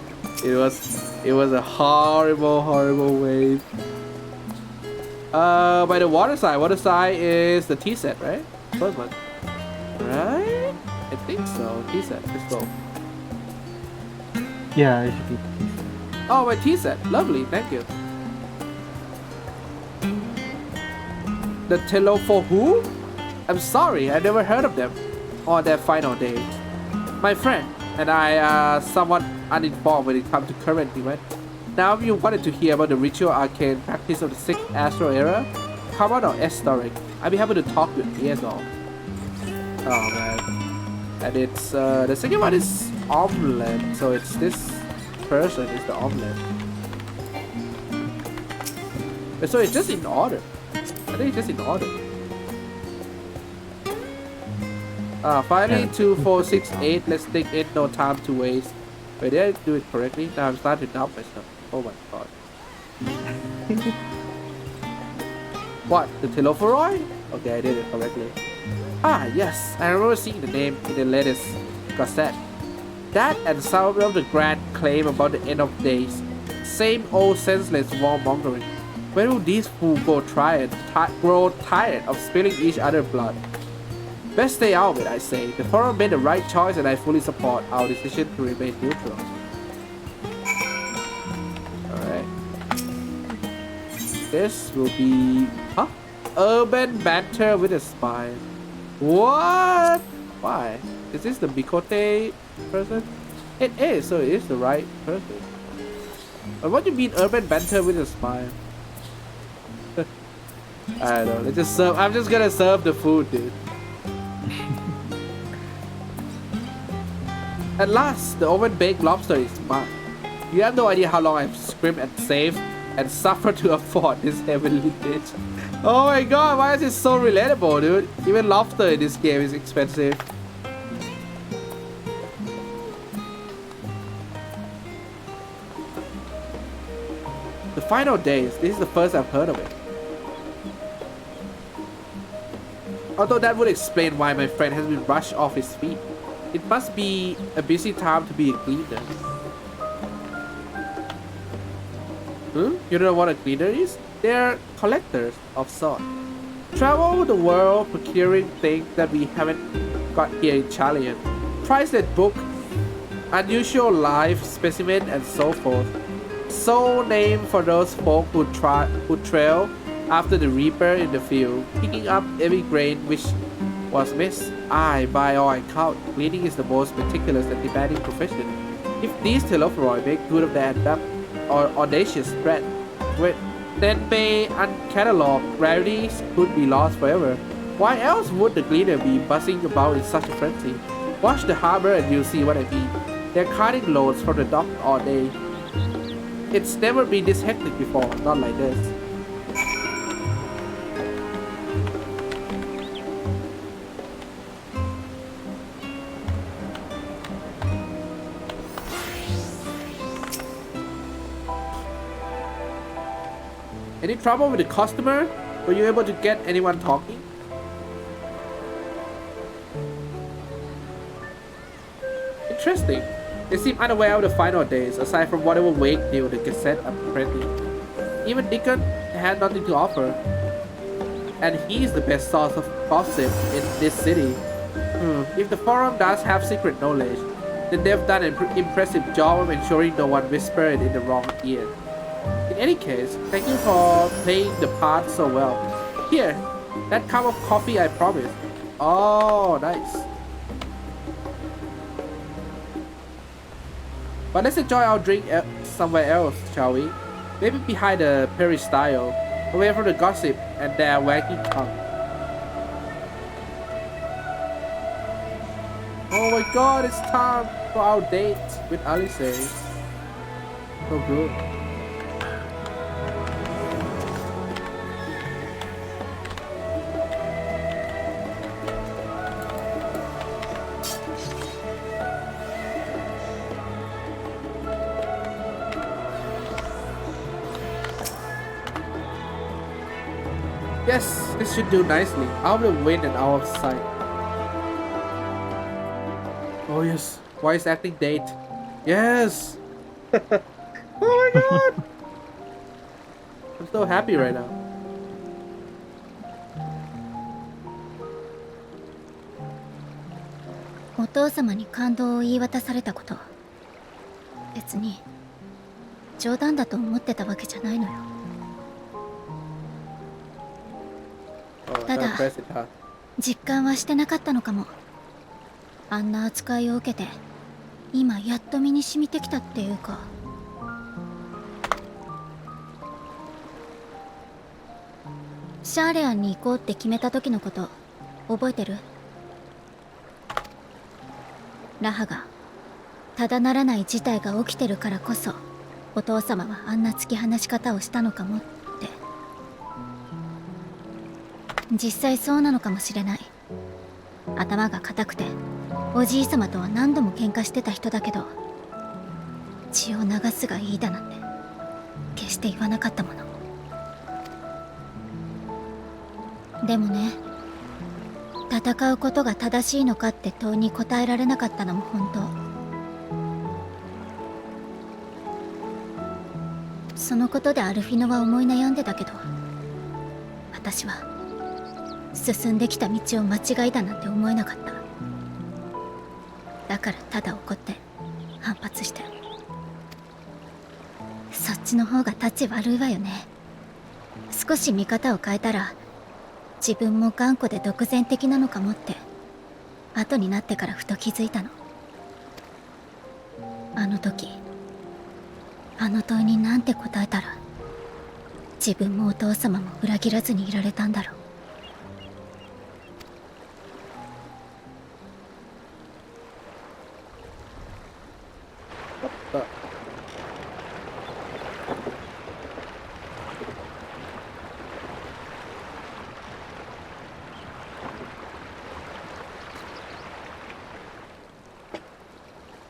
it was a horrible wait by the water side is the tea set, right? First one. Right? I think so. Tea set. Let's go.
Yeah, it should be.
Oh, my tea set. Lovely. Thank you. The Tello for who? I'm sorry. I never heard of them on their final day. My friend and I are somewhat uninformed when it comes to current events. Now, if you wanted to hear about the ritual arcane practice of the 6th Astral Era, come on our S-Story. I'd be happy to talk with you as well. Oh man. And it's, the second one is omelette. So it's this person is the omelette. So it's just in order. I think it's just in order. Finally, 2, 4, 6, 8. Let's dig in. No time to waste. Wait, did I do it correctly? Now I'm starting to doubt myself. Oh my god. What? The Telophoroi? Okay, I did it correctly. Ah, yes. I remember seeing the name in the latest Gazette. That and some of the grand claim about the end of days. Same old senseless warmongering. When will these fools grow tired of spilling each other's blood? Best stay out of it, I say. The forum made the right choice and I fully support our decision to remain neutral. Alright. This will be... Huh? Urban banter with a smile. What? Why? Is this the Mikote person? It is, so it is the right person. But what do you mean urban banter with a smile? I don't know. Let's just serve. I'm just gonna serve the food, dude. At last, the oven-baked lobster is mine. You have no idea how long I've scrimmed and saved and suffered to afford this heavenly dish. Oh my god, why is it so relatable, dude? Even lobster in this game is expensive. The final days, this is the first I've heard of it. Although that would explain why my friend has been rushed off his feet. It must be a busy time to be a cleaner. You don't know what a cleaner is? They're collectors of salt. Travel the world procuring things that we haven't got here in Chalian. Priceless book, unusual life specimen, and so forth. So named for those folk who trail after the reaper in the field, picking up every grain which was missed. By all account, cleaning is the most meticulous and demanding profession. If these Telophoroi make good of their audacious threat, then may uncatalogued rarities could be lost forever. Why else would the cleaner be buzzing about in such a frenzy? Watch the harbor and you'll see what I mean. They're carting loads from the dock all day. It's never been this hectic before, not like this. Any trouble with the customer? Were you able to get anyone talking? Interesting. They seem unaware of the final days, aside from whatever vague news the Gazette apparently. Even Deacon had nothing to offer. And he's the best source of gossip in this city. If the forum does have secret knowledge, then they've done an impressive job of ensuring no one whispered in the wrong ear. In any case, thank you for playing the part so well. Here, that cup of coffee I promised. Oh, nice. But let's enjoy our drink somewhere else, shall we? Maybe behind the peristyle, away from the gossip and their wagging tongue. Oh my god, it's time for our date with Alisae. So good. Yes, this should do nicely. Out of the wind and out of sight. Oh yes, voice acting date. Yes! Oh my god! I'm so happy right now.
お父様に感動を言い渡されたこと、別に冗談だと思ってたわけじゃないのよ。
Oh,
ただ
don't press it, huh?
実感はしてなかったのかも。あんな扱いを受けて今やっと身に染みてきたっていうか。シャーレアンに行こうって決めた時のこと覚えてる？ラハがただならない事態が起きてるからこそお父様はあんな突き放し方をしたのかもって。実際そうなのかもしれない。頭が固くておじい様とは何度も喧嘩してた人だけど、血を流すがいいだなんて決して言わなかったもの。でもね、戦うことが正しいのかって問いに答えられなかったのも本当。そのことでアルフィノは思い悩んでたけど、私は進んできた道を間違いだなんて思えなかった。だからただ怒って反発して。そっちの方が立ち悪いわよね。少し見方を変えたら自分も頑固で独善的なのかもって後になってからふと気づいたの。あの時あの問いになんて答えたら自分もお父様も裏切らずにいられたんだろう。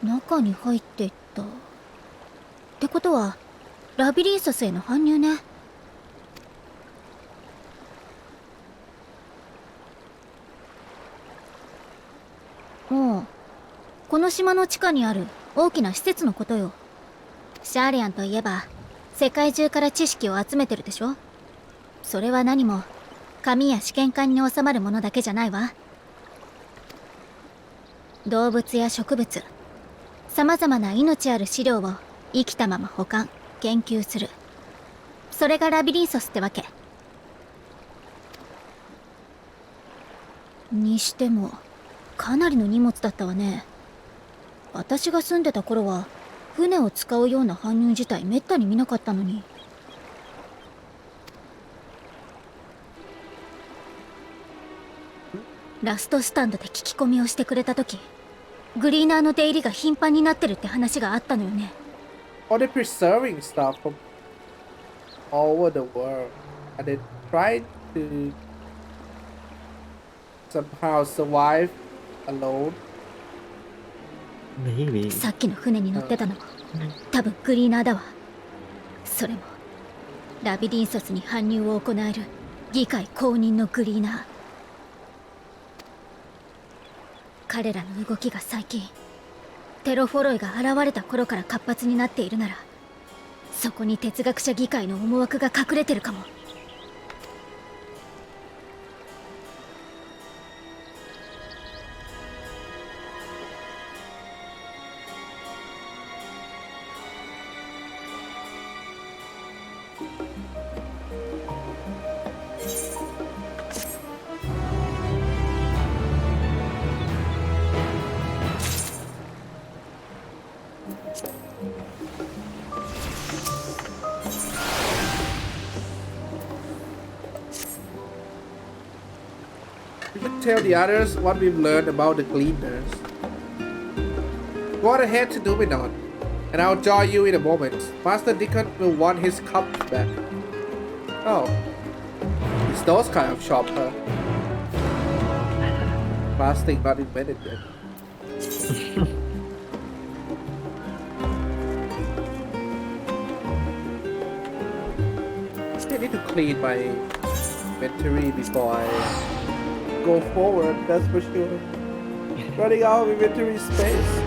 中に入っていったってことはラビリンサスへの搬入ね。もうこの島の地下にある大きな施設のことよ。シャーリアンといえば世界中から知識を集めてるでしょ。それは何も紙や試験管に収まるものだけじゃないわ。動物や植物、さまざまな命ある資料を生きたまま保管研究する、それがラビリンソスってわけ。にしてもかなりの荷物だったわね。私が住んでた頃は船を使うような搬入自体めったに見なかったのに。ラストスタンドで聞き込みをしてくれた時、グリーナーの出入りが頻繁になってるって話があったのよね。
Or they're preserving stuff from all over the world, and they try to somehow survive alone.
Maybe.
さっきの船に乗ってたのも多分グリーナーだわ。それもラビリンソスに搬入を行える議会公認のグリーナー。彼らの動きが最近テロフォロイが現れた頃から活発になっているなら、そこに哲学者議会の思惑が隠れてるかも。
tell the others what we've learned about the Gleaners. Go on ahead to Numenon, and I'll join you in a moment. Master Deacon will want his cup back. Oh. It's those kind of shop, huh? Plastic not invented yet. I need to clean my inventory before I go forward, that's for sure. Running out of inventory space.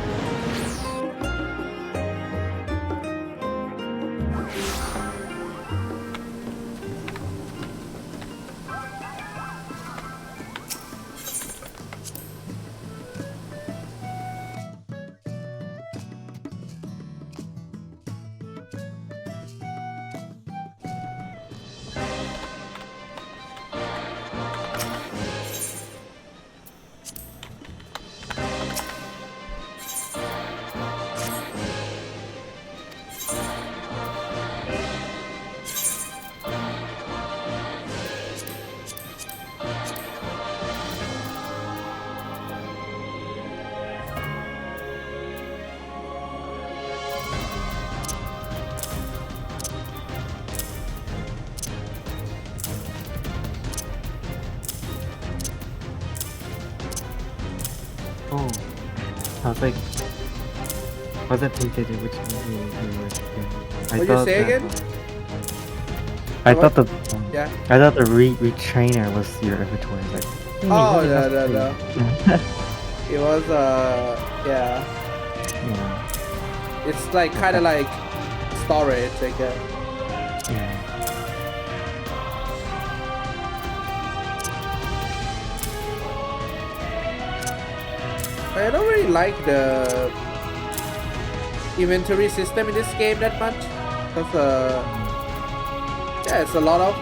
Oh, I was like, wasn't paying attention which movie you were doing.
What you say again?
I
What?
thought the
Yeah.
I thought the retrainer was your inventory. Like, hey,
Oh,
what is
no,
that
no,
for?
no. It was, yeah.
Yeah,
It's like kind of like storage, I guess.
yeah.
I don't really like the inventory system in this game that much. Because, yeah, it's a lot of...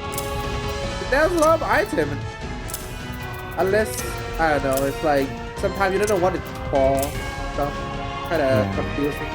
There's a lot of items. Unless, I don't know, it's like... Sometimes you don't know what it's for. So, kind of confusing.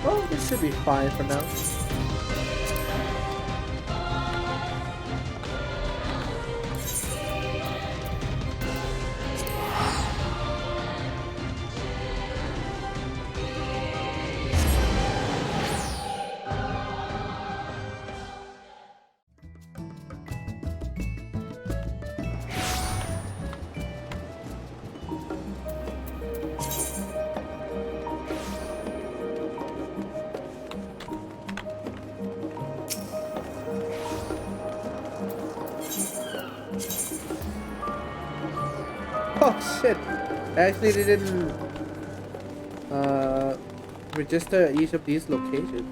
Oh, this should be fine for now. Oh shit! I actually didn't register each of these locations.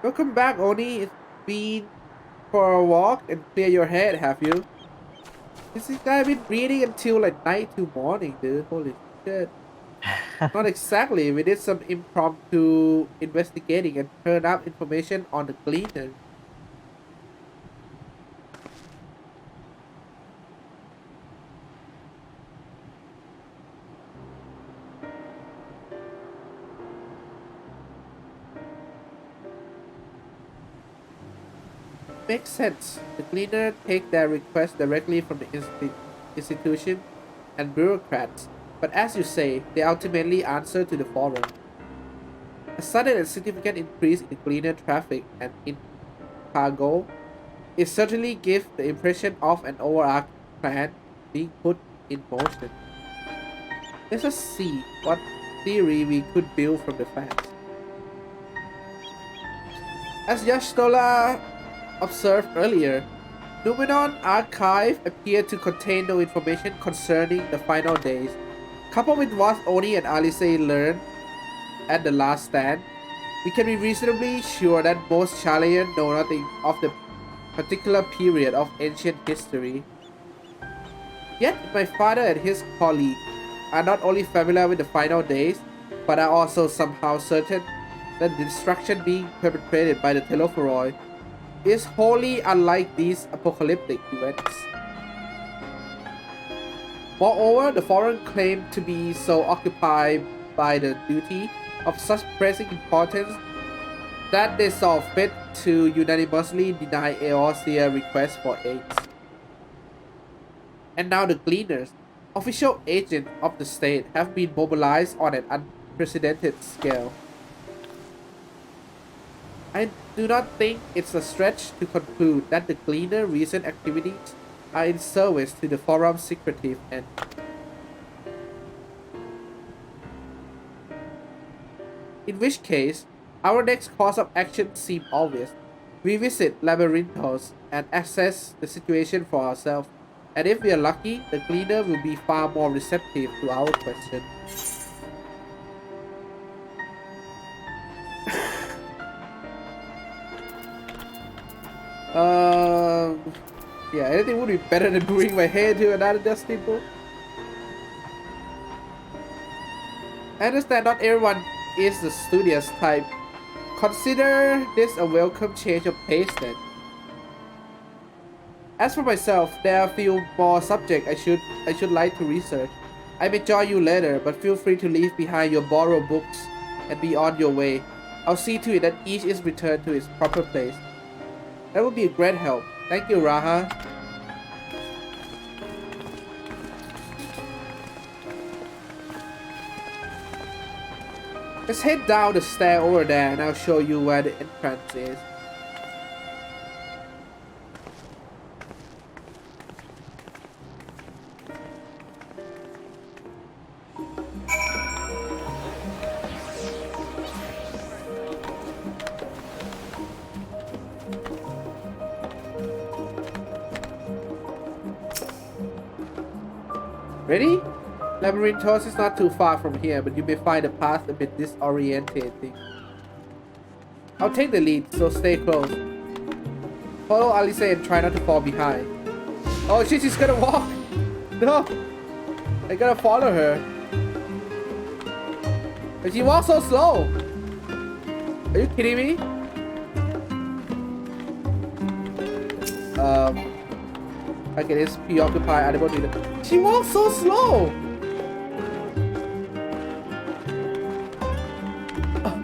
Welcome back, Oni. It's been for a walk and clear your head, have you? This guy been reading until like night to morning, dude. Holy shit. Not exactly. We did some impromptu investigating and turned up information on the cleaner. Makes sense. The cleaner take their request directly from the institution and bureaucrats, but as you say, they ultimately answer to the forum. A sudden and significant increase in cleaner traffic and in cargo, it certainly gives the impression of an overarching plan being put in motion. Let us see what theory we could build from the facts. As Yashtola observed earlier, Numenon archive appeared to contain no information concerning the final days. Coupled with what Oni and Alisae learned at the last stand, we can be reasonably sure that most Chalian know nothing of the particular period of ancient history. Yet, my father and his colleague are not only familiar with the final days, but are also somehow certain that the destruction being perpetrated by the Telophoroi is wholly unlike these apocalyptic events. Moreover, the foreign claimed to be so occupied by the duty of such pressing importance that they saw fit to unanimously deny Eorzea requests for aid. And now the Gleaners, official agents of the state, have been mobilized on an unprecedented scale. I do not think it's a stretch to conclude that the Gleaner recent activities are in service to the forum's secretive end. In which case, our next course of action seems obvious. We visit Labyrinthos and assess the situation for ourselves, and if we are lucky, the Gleaner will be far more receptive to our question. Yeah, anything would be better than moving my head to another dusty book. I understand not everyone is the studious type. Consider this a welcome change of pace then. As for myself, there are a few more subjects I should like to research. I may join you later, but feel free to leave behind your borrowed books and be on your way. I'll see to it that each is returned to its proper place. That would be a great help. Thank you, Raha. Let's head down the stair over there and I'll show you where the entrance is. Ready? Labyrinthos is not too far from here, but you may find the path a bit disorientating. I'll take the lead, so stay close. Follow Alisae and try not to fall behind. Oh shit, she's gonna walk! No! I gotta follow her. But she walks so slow! Are you kidding me? Okay, this preoccupied animal leader. She walks so slow!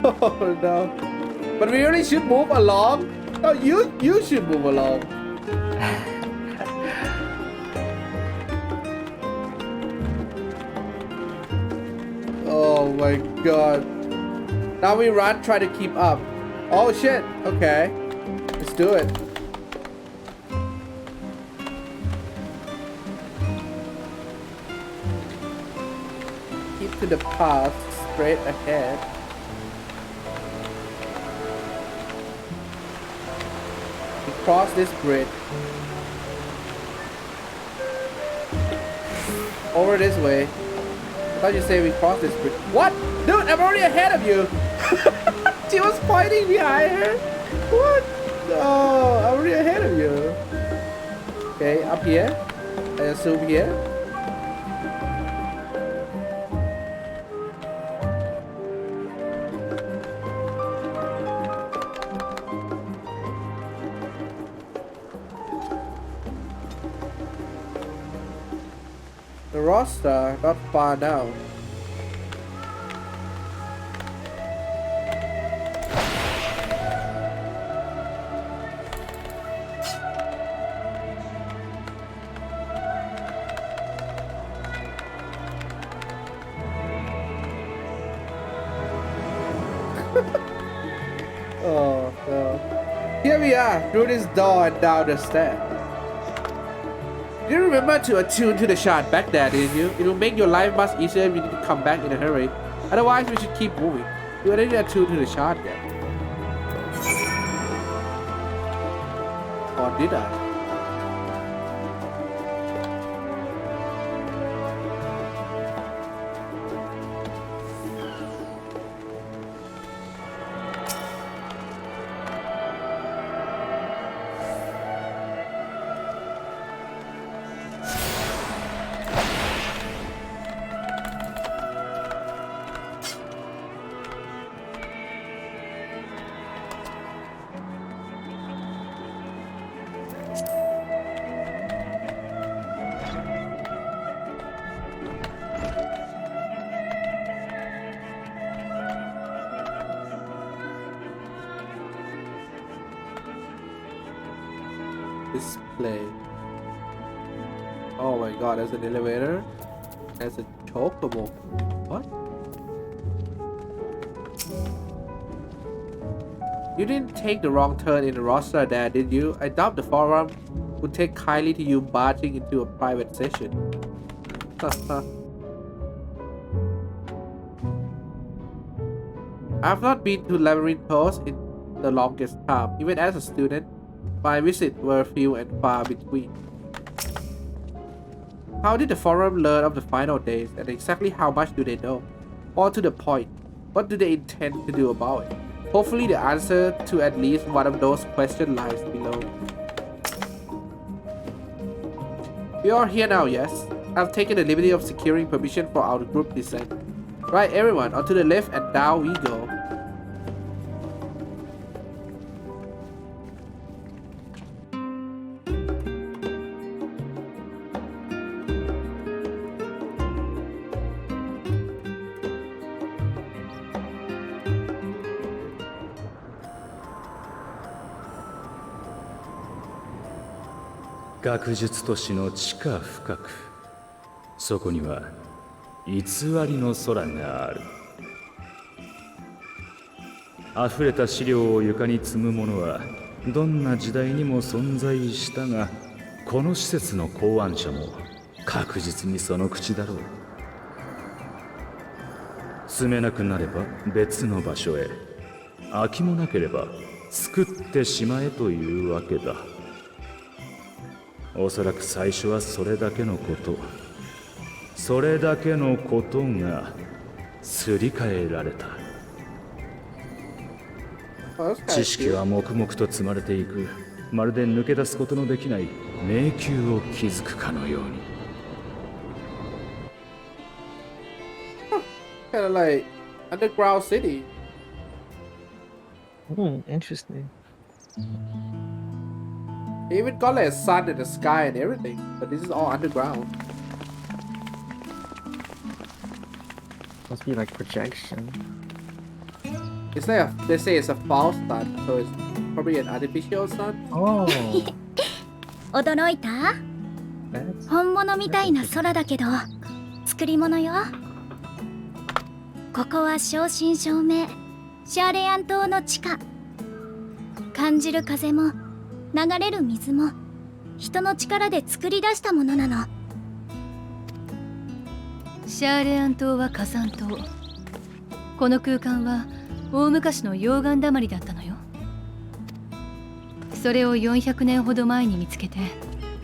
Oh no. But we really should move along. No, you should move along. Oh my god. Now we run, try to keep up. Oh shit. Okay. Let's do it. Keep to the path straight ahead. We cross this bridge. Over this way. I thought you said we cross this bridge. What? Dude, I'm already ahead of you. she was pointing behind her. What? No, I'm really ahead of you. Okay, up here. I assume here. The roster, not far now. Oh no. Here we are, through this door and down the stairs. You remember to attune to the shard back there, didn't you? It will make your life much easier if you need to come back in a hurry. Otherwise, we should keep moving. You already attuned to the shard yet. Or did I? Display. Oh my god, there's an elevator. There's a chocobo. What? You didn't take the wrong turn in the roster there, did you? I doubt the forum would take kindly to you barging into a private session. I've not been to Labyrinthos in the longest time. Even as a student, my visits were few and far between. How did the forum learn of the final days, and exactly how much do they know? Or to the point, what do they intend to do about it? Hopefully the answer to at least one of those questions lies below. We are here now, yes? I've taken the liberty of securing permission for our group descent. Right, everyone, onto the left and down we go.
学術都市の地下深く、そこには偽りの空がある。溢れた資料を床に積む者はどんな時代にも存在したが、この施設の考案者も確実にその口だろう。住めなくなれば別の場所へ、空きもなければ作ってしまえというわけだ。おそらく最初はそれだけのこと、それだけのことがすり替えられた。知識は黙々と積まれていく。まるで抜け出すことのできない迷宮を築くかのように。
Kind of like underground city.
Interesting.
They even got like a sun in the sky and everything, but this is all underground.
Must be like projection.
It's like they say it's a false sun, so it's probably an artificial sun.
Oh,
驚いた？
that's
本物みたいな空だけど作り物よ。ここは正真正銘シャーレアン島の地下。感じる風も流れる水も人の力で作り出したものなの。
シャーレアン島は火山島。この空間は大昔の溶岩だまりだったのよ。それを400年ほど前に見つけて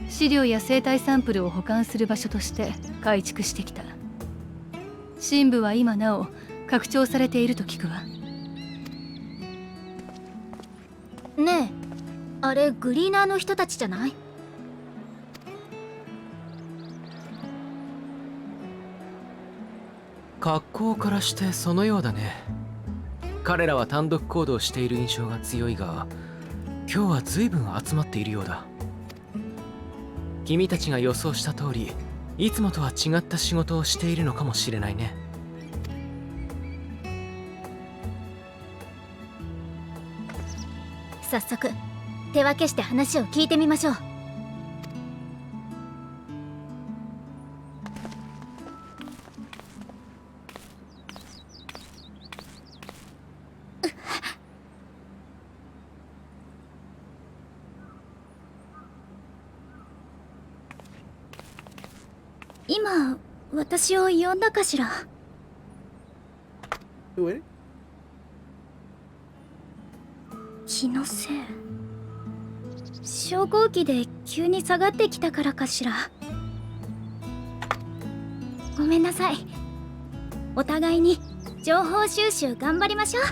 資料や生態サンプルを保管する場所として改築してきた。深部は今なお拡張されていると聞くわ。
ねえ、あれグリーナーの人たちじゃない？
格好からしてそのようだね。彼らは単独行動している印象が強いが、今日は随分集まっているようだ。君たちが予想した通り、いつもとは違った仕事をしているのかもしれないね。
早速手分けして話を聞いてみましょう。今私を呼んだかしら？
Do it.
気のせい。昇降機で急に下がってきたからかしら。ごめんなさい。お互いに情報収集頑張りましょう。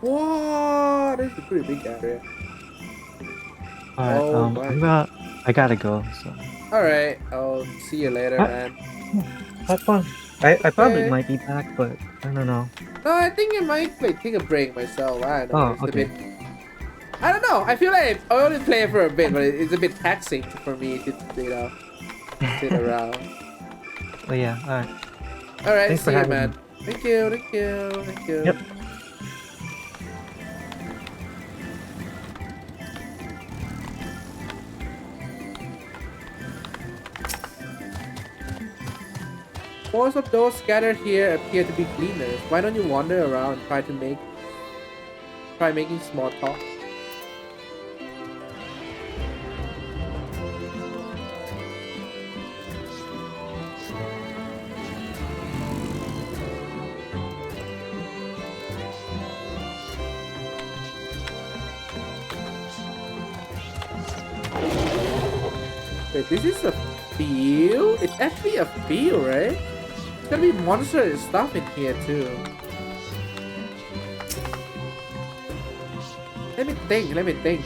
Wow, this is a pretty big area.
Alright,
Oh my.
I gotta go, so.
Alright, I'll see you later, man.
Have fun. I probably
Okay.
might be back, but I don't know.
No, I think I might take a break myself. I don't know.
Oh,
It's
okay.
a bit. I don't know. I feel like I only play for a bit, but it's a bit taxing for me to, sit around.
But yeah, alright.
Alright,
Thanks
see
for
you,
having
man.
me.
Thank you, thank you, thank you.
Yep.
Most of those scattered here appear to be cleaners. Why don't you wander around and try making small talk? Wait, this is a field? It's actually a field, right? There's gonna be monster and stuff in here too. Let me think.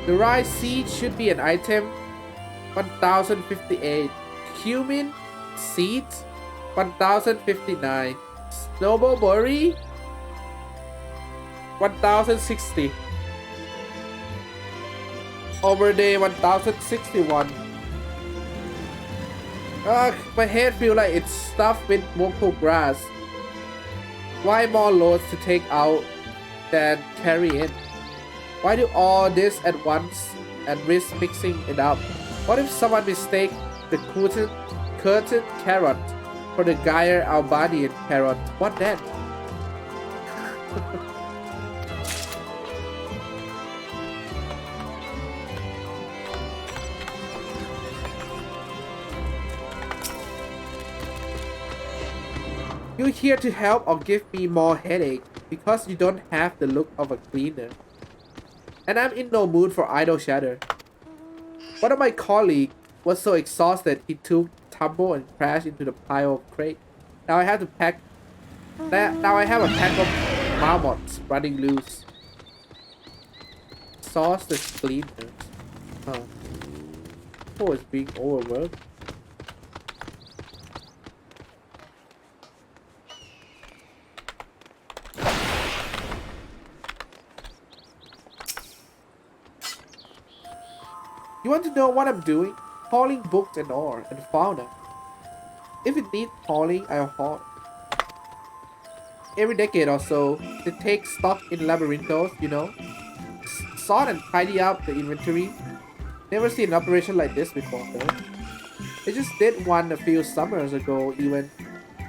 The rice seed should be an item. 1058. Cumin seeds. 1059. Snowball berry. 1060. Overday 1061. My head feels like it's stuffed with vocal grass. Why more loads to take out than carry in? Why do all this at once and risk mixing it up? What if someone mistake the curtain carrot for the Geyer Albanian carrot? What then? You here to help or give me more headache because you don't have the look of a cleaner. And I'm in no mood for idle chatter. One of my colleagues was so exhausted he took tumble and crashed into the pile of crate. Now I have a pack of marmots running loose. Sauce the cleaners. Huh. Oh, it's being overworked. You want to know what I'm doing? Hauling books and ore and fauna. If it needs hauling, I'll haul. Every decade or so, they take stock in labyrinthos, you know. Sort and tidy up the inventory. Never seen an operation like this before though. They just did one a few summers ago even.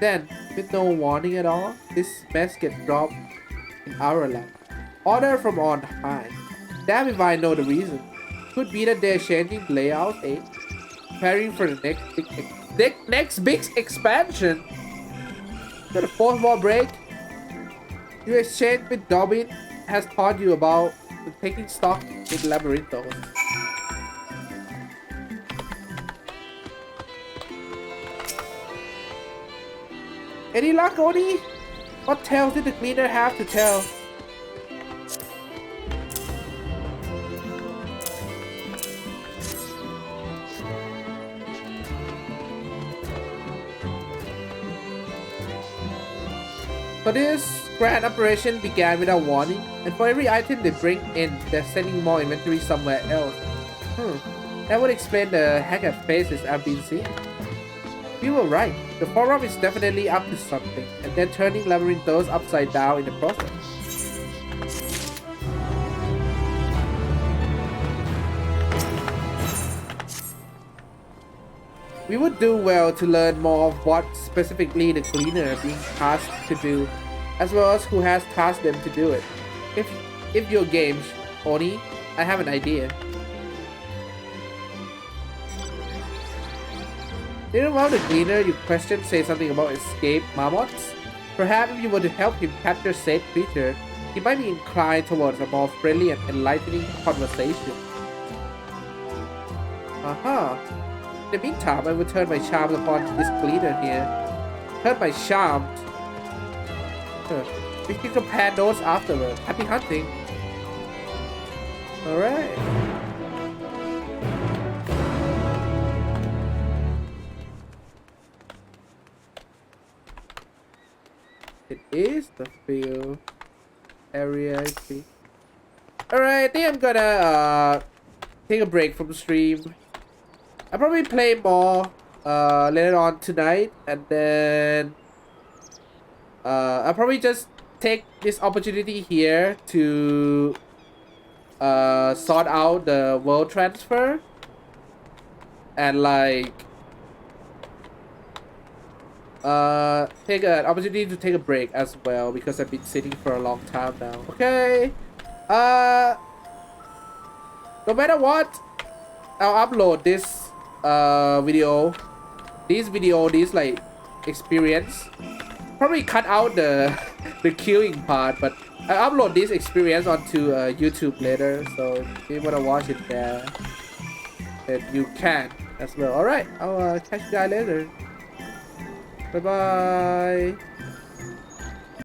Then, with no warning at all, this mess gets dropped in our lap. Order from on high. Damn if I know the reason. Could be that they're changing the layout, eh? Preparing for the next big expansion. Got a 4th wall break. Your exchange with Dobbin has taught you about taking stock in labyrinthos. Any luck, Oni? What tales did the cleaner have to tell? So this grand operation began without warning, and for every item they bring in, they're sending more inventory somewhere else. That would explain the haggard faces I've been seeing. You were right. The forum is definitely up to something, and they're turning labyrinthos upside down in the process. We would do well to learn more of what specifically the cleaner being tasked to do, as well as who has tasked them to do it. If you're game, Oni, I have an idea. Didn't one of the cleaner you questioned say something about escaped marmots? Perhaps if you were to help him capture said creature, he might be inclined towards a more friendly and enlightening conversation. Aha. In the meantime, I will turn my charms upon this cleaner here. Turn my charms. We can compare notes afterward. Happy hunting. Alright. It is the field area, I see. Alright, I think I'm gonna take a break from the stream. I'll probably play more later on tonight, and then I'll probably just take this opportunity here to sort out the world transfer and like take an opportunity to take a break as well, because I've been sitting for a long time now. Okay, no matter what, I'll upload this this like experience. Probably cut out the the queuing part, but I upload this experience onto YouTube later, so if you wanna watch it there, then you can as well. Alright, I'll catch you guys later. Bye bye.